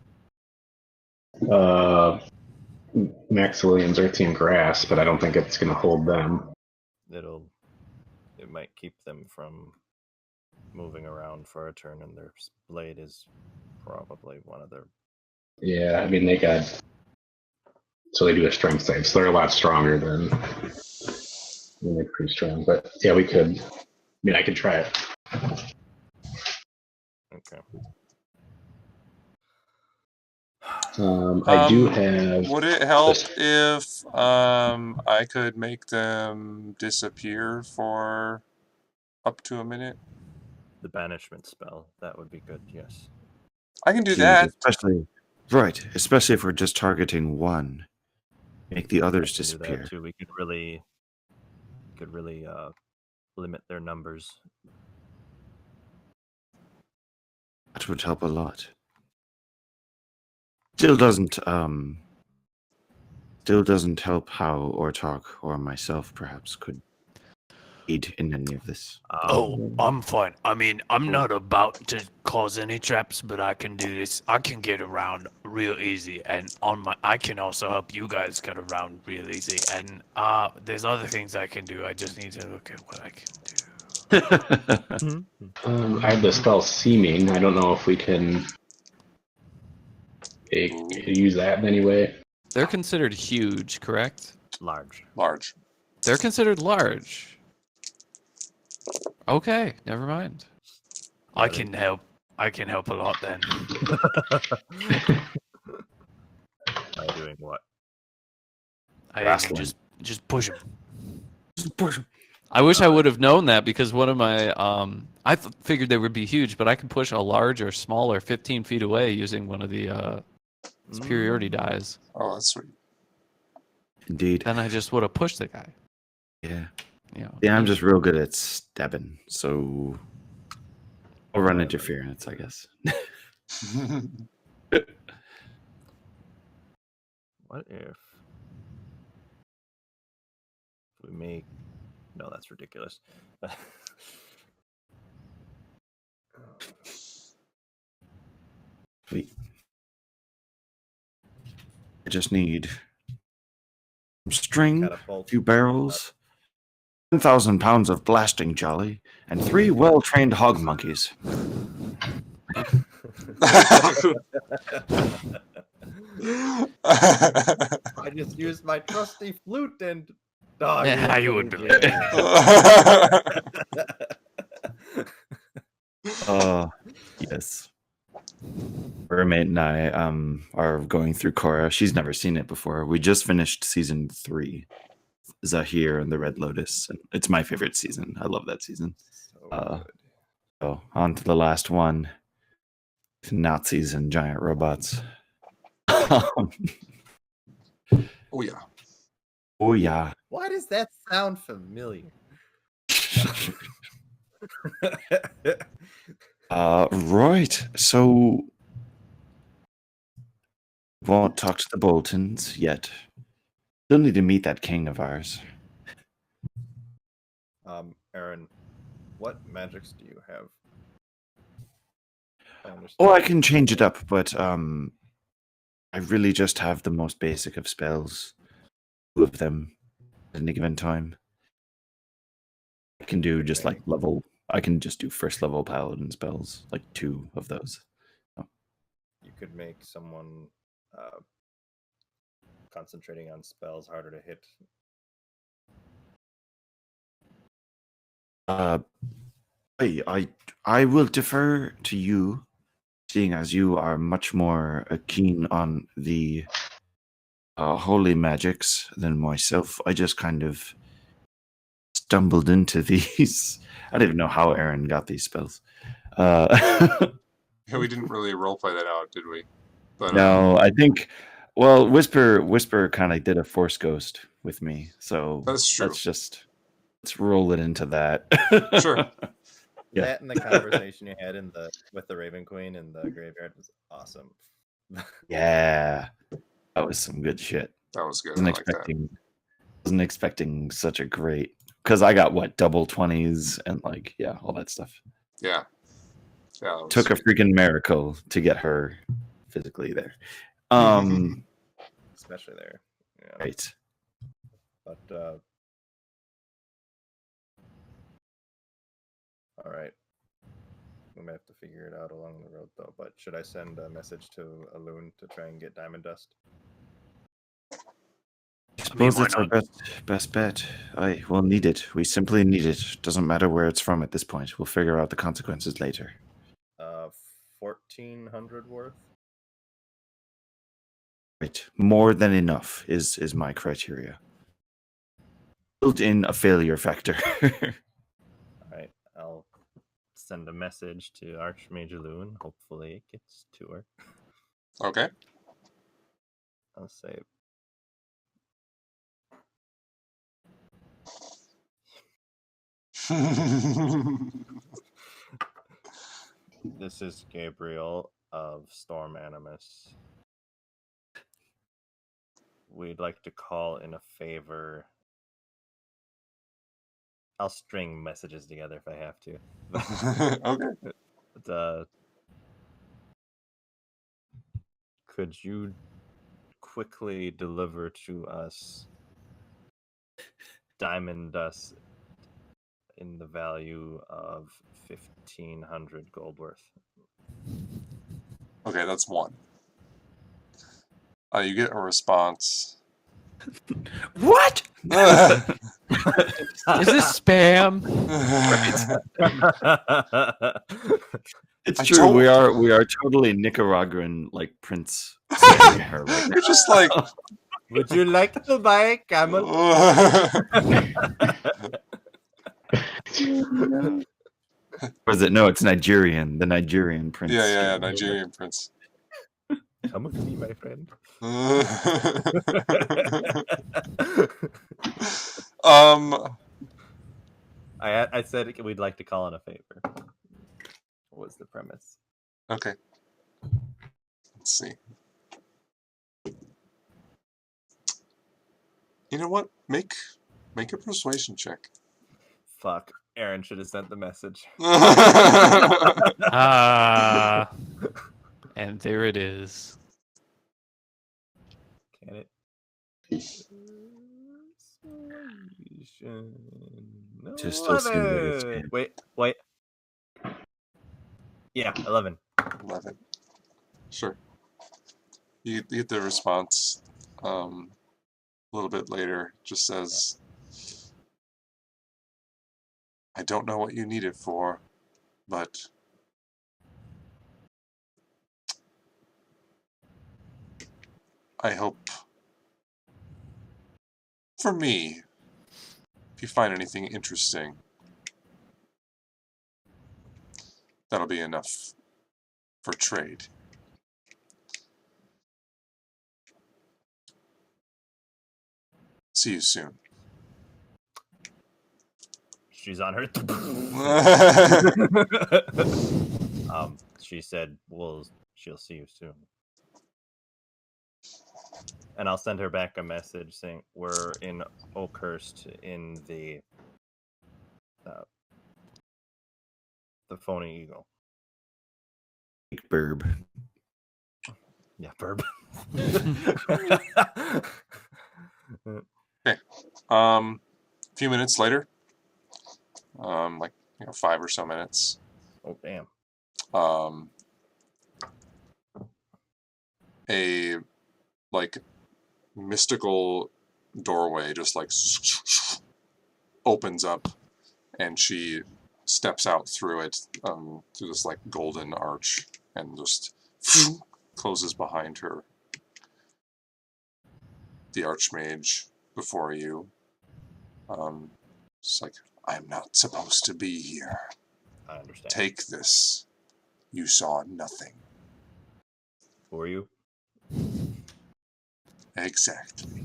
Max Williams Earthian Grass, but I don't think it's going to hold them. It might keep them from moving around for a turn, and their blade is probably one of their. Yeah, I mean, they do a strength save, so they're a lot stronger than. They're pretty strong, but yeah, we could. I mean, I could try it. Okay. I do have. Would it help if I could make them disappear for up to a minute? The banishment spell, that would be good, yes. I can do that. Especially if we're just targeting one. Make the others We can do that disappear. too. We could really limit their numbers. That would help a lot. Still doesn't help how Ortok or myself perhaps could aid in any of this. Oh, I'm fine. I mean, I'm not about to cause any traps, but I can do this. I can get around real easy, and I can also help you guys get around real easy. And there's other things I can do. I just need to look at what I can do. I have the spell Seeming. I don't know if we can use that in any way. They're considered huge, correct? Large. Large. They're considered large. Okay, never mind. I can help. I can help a lot then. By doing what? I Wrestling. just push him. I wish I would have known that because one of my I figured they would be huge, but I can push a large or smaller 15 feet away using one of the superiority dies. Oh, that's sweet. Indeed. Then I just would have pushed the guy. Yeah. You know. Yeah, I'm just real good at stabbing, so I'll run interference, I guess. What if we make? No, that's ridiculous. Sweet. I just need some string, a Catapult. few barrels, 10,000 pounds of blasting jolly, and 3 well-trained hog monkeys. I just used my trusty flute and. Oh, Yeah, you would believe it. Yes. Roommate and I are going through Korra. She's never seen it before. We just finished season 3, Zahir and the Red Lotus. And it's my favorite season. I love that season. So on to the last one. Nazis and giant robots. Oh yeah. Oh yeah. Why does that sound familiar? Right. So won't talk to the Boltons yet. Still need to meet that king of ours. Aaron, what magics do you have? Oh, I can change it up, but I really just have the most basic of spells. 2 of them at any given time. I can do just like I can just do first level paladin spells, like 2 of those. You could make someone concentrating on spells harder to hit. I will defer to you, seeing as you are much more keen on the holy magics than myself. I just kind of stumbled into these. I don't even know how Aaron got these spells. Yeah, we didn't really roleplay that out, did we? But, no, I think. Well, Whisper kind of did a Force Ghost with me, so that's true. let's roll it into that. Sure. Yeah. That and the conversation you had with the Raven Queen in the graveyard was awesome. Yeah, that was some good shit. That was good. Wasn't expecting such a great, because I got double 20s and all that stuff. Yeah. Took a freaking miracle to get her physically there. Especially there. Yeah. Right. But all right. We might have to figure it out along the road though. But should I send a message to Alun to try and get Diamond Dust? I suppose it's our best bet. We'll need it. We simply need it. Doesn't matter where it's from at this point. We'll figure out the consequences later. 1,400 worth. Right. More than enough is my criteria. Built in a failure factor. All right. I'll send a message to Archmage Alun. Hopefully it gets to her. Okay. I'll say. This is Gabriel of Storm Animus. We'd like to call in a favor. I'll string messages together if I have to. Okay. But, could you quickly deliver to us diamond dust in the value of 1,500 gold worth? Okay, that's one. You get a response. What? Is this spam? It's I true. don't- We are totally Nicaraguan like Prince sending her right now. You're just like. Would you like to buy a camel? Or is it? No, it's Nigerian. The Nigerian Prince. yeah, Nigerian prince. Come with me, my friend. I said we'd like to call in a favor. What was the premise? Okay. Let's see. You know what? Make a persuasion check. Fuck. Aaron should have sent the message. Ah. And there it is. Can it? No, Just still seems like it's 11. spam. Wait. Yeah, 11. 11. Sure. You get the response a little bit later. Just says, I don't know what you need it for, but I hope for me, if you find anything interesting, that'll be enough for trade. See you soon. She's on her. She said, "Well, she'll see you soon." And I'll send her back a message saying we're in Oakhurst in the Phony Eagle. Burb. Yeah, Burb. A few minutes later, like 5 or so minutes, Oh damn. a like mystical doorway just like opens up, and she steps out through it, through this like golden arch, and just closes behind her. The Archmage before you. It's like, I'm not supposed to be here. I understand. Take this. You saw nothing. Who are you? Exactly.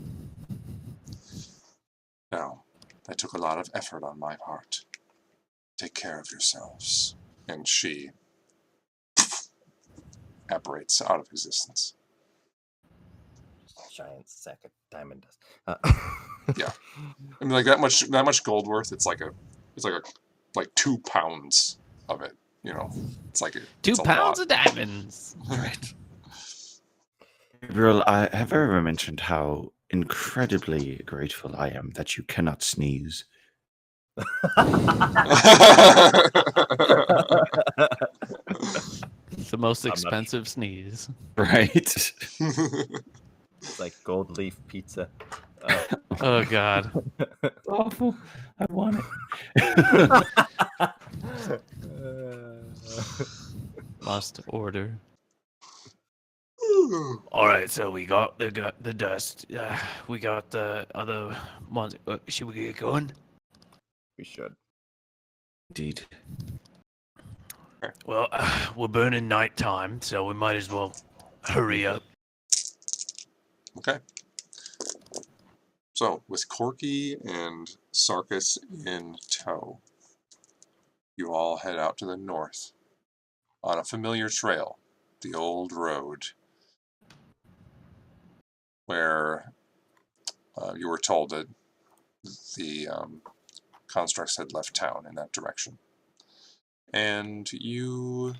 Now, that took a lot of effort on my part. Take care of yourselves. And she apparates out of existence. Giant sack of diamond dust. Yeah. I mean, like that much gold worth. It's like 2 pounds of it. It's like 2 it's a pounds lot. of diamonds. Right. Gabriel, I have ever mentioned how incredibly grateful I am that you cannot sneeze. It's the most I'm not expensive sneeze. Right? It's like gold leaf pizza. Oh god. Awful. I want it. Must order. All right, so we got the dust. We got the other ones. Should we get going? We should. Indeed. Well, we're burning nighttime, so we might as well hurry up. Okay. So, with Corky and Sarkis in tow, you all head out to the north on a familiar trail, the old road, where you were told that the constructs had left town in that direction. And you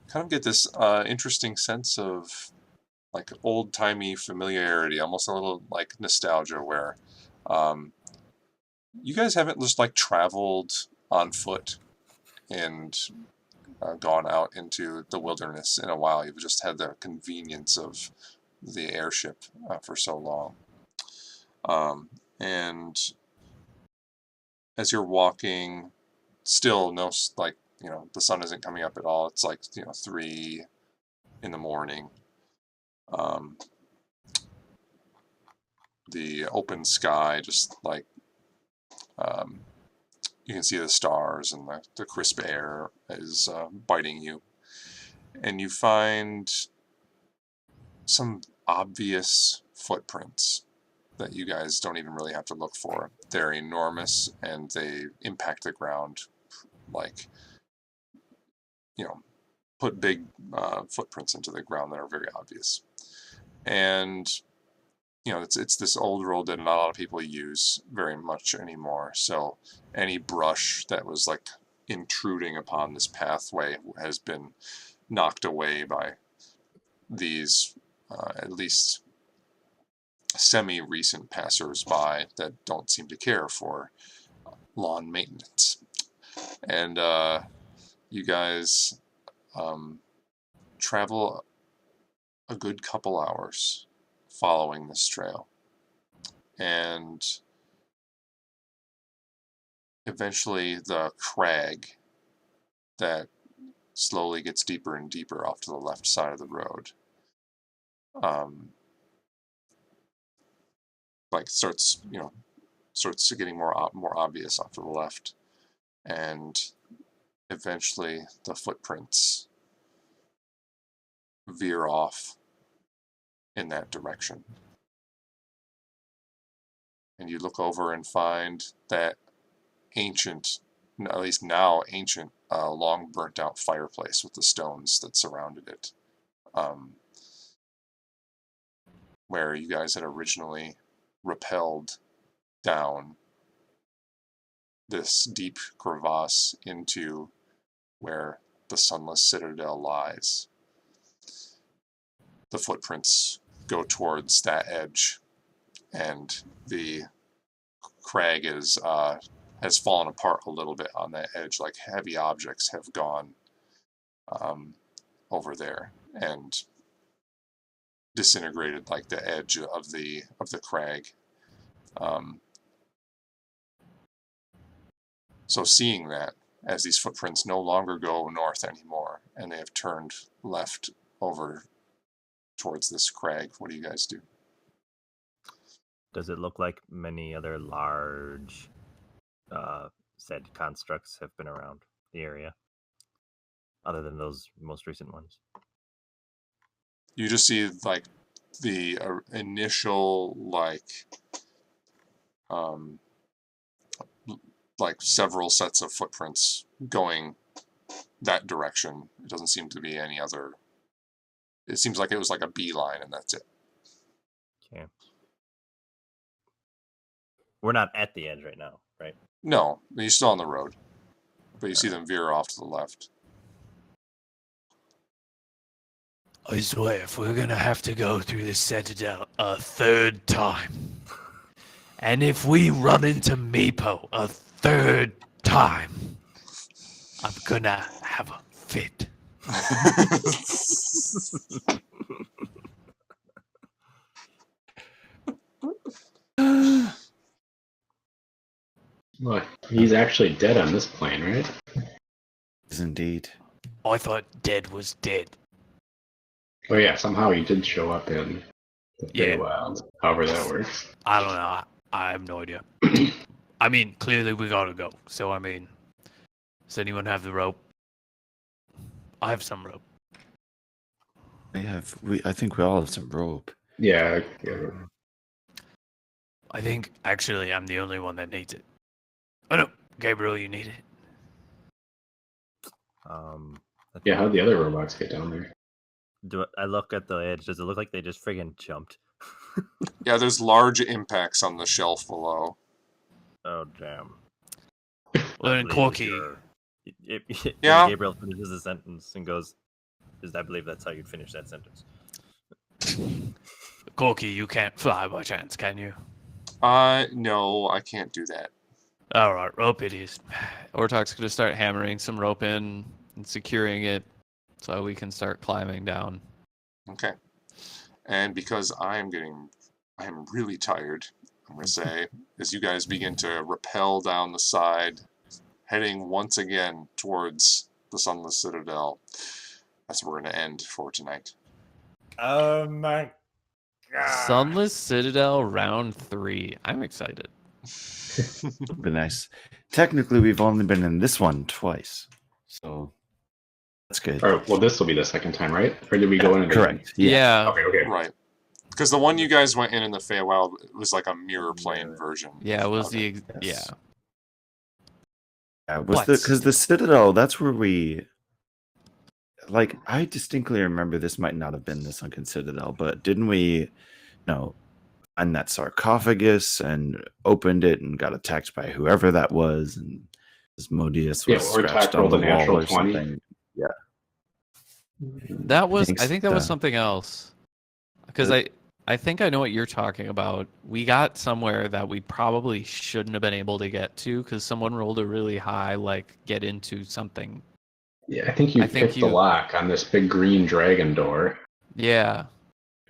kind of get this interesting sense of like old-timey familiarity, almost a little like nostalgia, where you guys haven't just like traveled on foot and gone out into the wilderness in a while. You've just had the convenience of the airship for so long. And as you're walking, still no, like, you know, the sun isn't coming up at all. It's like, you know, 3 in the morning. The open sky, just like, you can see the stars, and the crisp air is biting you. And you find some obvious footprints that you guys don't even really have to look for. They're enormous, and they impact the ground like, you know, put big footprints into the ground that are very obvious. And, you know, it's this old road that not a lot of people use very much anymore. So any brush that was like intruding upon this pathway has been knocked away by these at least semi-recent passers-by that don't seem to care for lawn maintenance. And you guys travel a good couple hours following this trail, and eventually the crag that slowly gets deeper and deeper off to the left side of the road like starts getting more obvious off to the left, and eventually the footprints veer off in that direction. And you look over and find that ancient, at least now ancient, long burnt out fireplace with the stones that surrounded it, where you guys had originally rappelled down this deep crevasse into where the sunless citadel lies. The footprints go towards that edge, and the crag is has fallen apart a little bit on that edge, like heavy objects have gone over there and disintegrated like the edge of the crag. So seeing that, as these footprints no longer go north anymore, and they have turned left over towards this crag, what do you guys do? Does it look like many other large said constructs have been around the area, other than those most recent ones? You just see like the initial like several sets of footprints going that direction. It doesn't seem to be any other. It seems like it was like a beeline, and that's it. Okay. We're not at the edge right now, right? No, you're still on the road, but you see them veer off to the left. I swear, if we're gonna have to go through this citadel a third time, and if we run into Meepo a third time, I'm gonna have a fit. Well, he's actually dead on this plane, right? Is indeed. I thought dead was dead. Oh yeah, somehow he did show up in the Yeah. Feywild. However that works. I don't know. I have no idea. I mean, clearly we gotta go. So, I mean, does anyone have the rope? I have some rope. I think we all have some rope. Yeah. I think, actually, I'm the only one that needs it. Oh no, Gabriel, you need it. Yeah, how'd the other robots get down there? Do I look at the edge? Does it look like they just friggin' jumped? Yeah, there's large impacts on the shelf below. Oh damn. Well, I then, believe Corky, Yeah? Gabriel finishes the sentence and goes, "I believe that's how you'd finish that sentence." Corky, you can't fly by chance, can you? No, I can't do that. All right, rope it is. Ortok's gonna start hammering some rope in and securing it so we can start climbing down. Okay. And because I am really tired, I'm going to say, as you guys begin to rappel down the side, heading once again towards the Sunless Citadel, that's where we're going to end for tonight. Oh my god. Sunless Citadel round 3. I'm excited. Would be nice. Technically, we've only been in this one twice, so that's good. Or, well, this will be the second time, right? Or did we go in again? Correct. Yeah. Okay. Right. Because the one you guys went in the Feywild was like a mirror plane version. Yeah, it was Okay. the Yes. yeah. Yeah, was What? because the Citadel? That's where we. Like, I distinctly remember this might not have been the Sunken Citadel, but didn't we, find that sarcophagus and opened it and got attacked by whoever that was, and Asmodeus Yeah, was or scratched attack rolled on the a natural wall or 20. something. That was Thanks, I think that was uh, something else. Because I think I know what you're talking about. We got somewhere that we probably shouldn't have been able to get to because someone rolled a really high get into something. Yeah, I think you picked the lock on this big green dragon door. Yeah.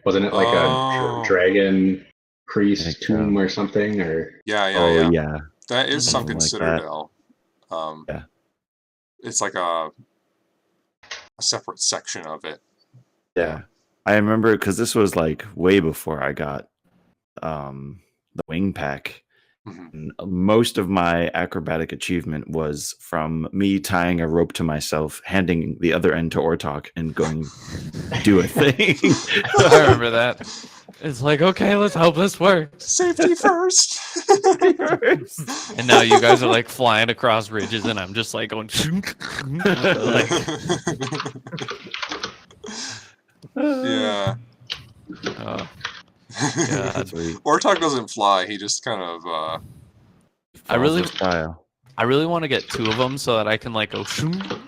Wasn't it like Oh. a dragon I priest think tomb so. or something? Or Yeah. That is Mhm. Sunken Something like that. Citadel. Yeah. It's like a separate section of it. Yeah. I remember because this was like way before I got the wing pack. Mhm. And most of my acrobatic achievement was from me tying a rope to myself, handing the other end to Ortok, and going do a thing. I remember that. It's like, okay, let's hope this works. Safety first. And now you guys are like flying across ridges and I'm just like going like, Yeah. oh, God. Sweet. Ortok doesn't fly. He just kind of. I really- Follows the style. I really want to get 2 of them so that I can like go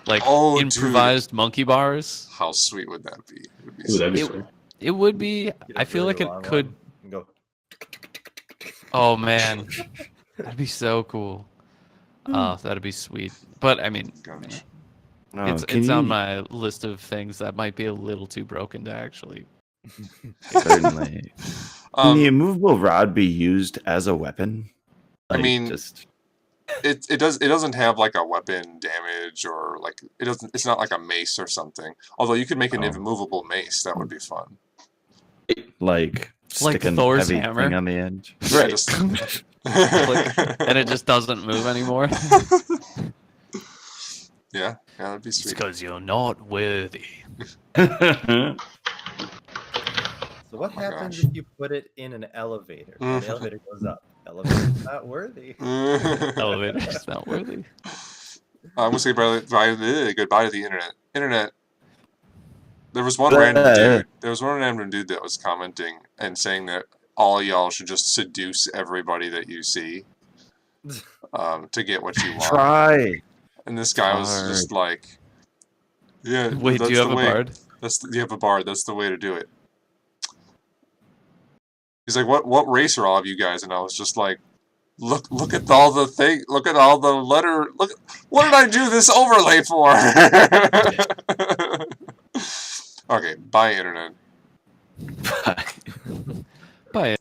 like Oh, improvised monkey bars. How sweet would that be? It would be Ooh, that'd be It- sweet. It would be. I feel like it could. And go. Oh man, that'd be so cool. Oh, that'd be sweet. But I mean, Gosh. No, it's can on you- my list of things that might be a little too broken to actually. Certainly. Can the Um, immovable rod be used as a weapon? I mean- just it doesn't have like a weapon damage or like it's not like a mace or something. Although you could make an Oh. immovable mace, that would be fun. like stick a Thor's heavy hammer? thing on the end. Yeah, Right. just- And it just doesn't move anymore. yeah, that'd be It's sweet. because you're not worthy. So what my happens gosh. if you put it in an elevator? And the elevator goes up. Elevator's not worthy. Elevator's not worthy. I'm gonna say goodbye to the internet. Internet. There was one random dude. There was one random dude that was commenting and saying that all y'all should just seduce everybody that you see, to get what you want. Try. And this guy was Hard. just like, "Yeah, Wait, do that's you have the a way. bard? You have a bard. That's the way to do it." He's like, "What race are all of you guys?" And I was just like, Look at all the thing. Look at all the letter. Look, what did I do this overlay for?" Okay, bye internet. Bye.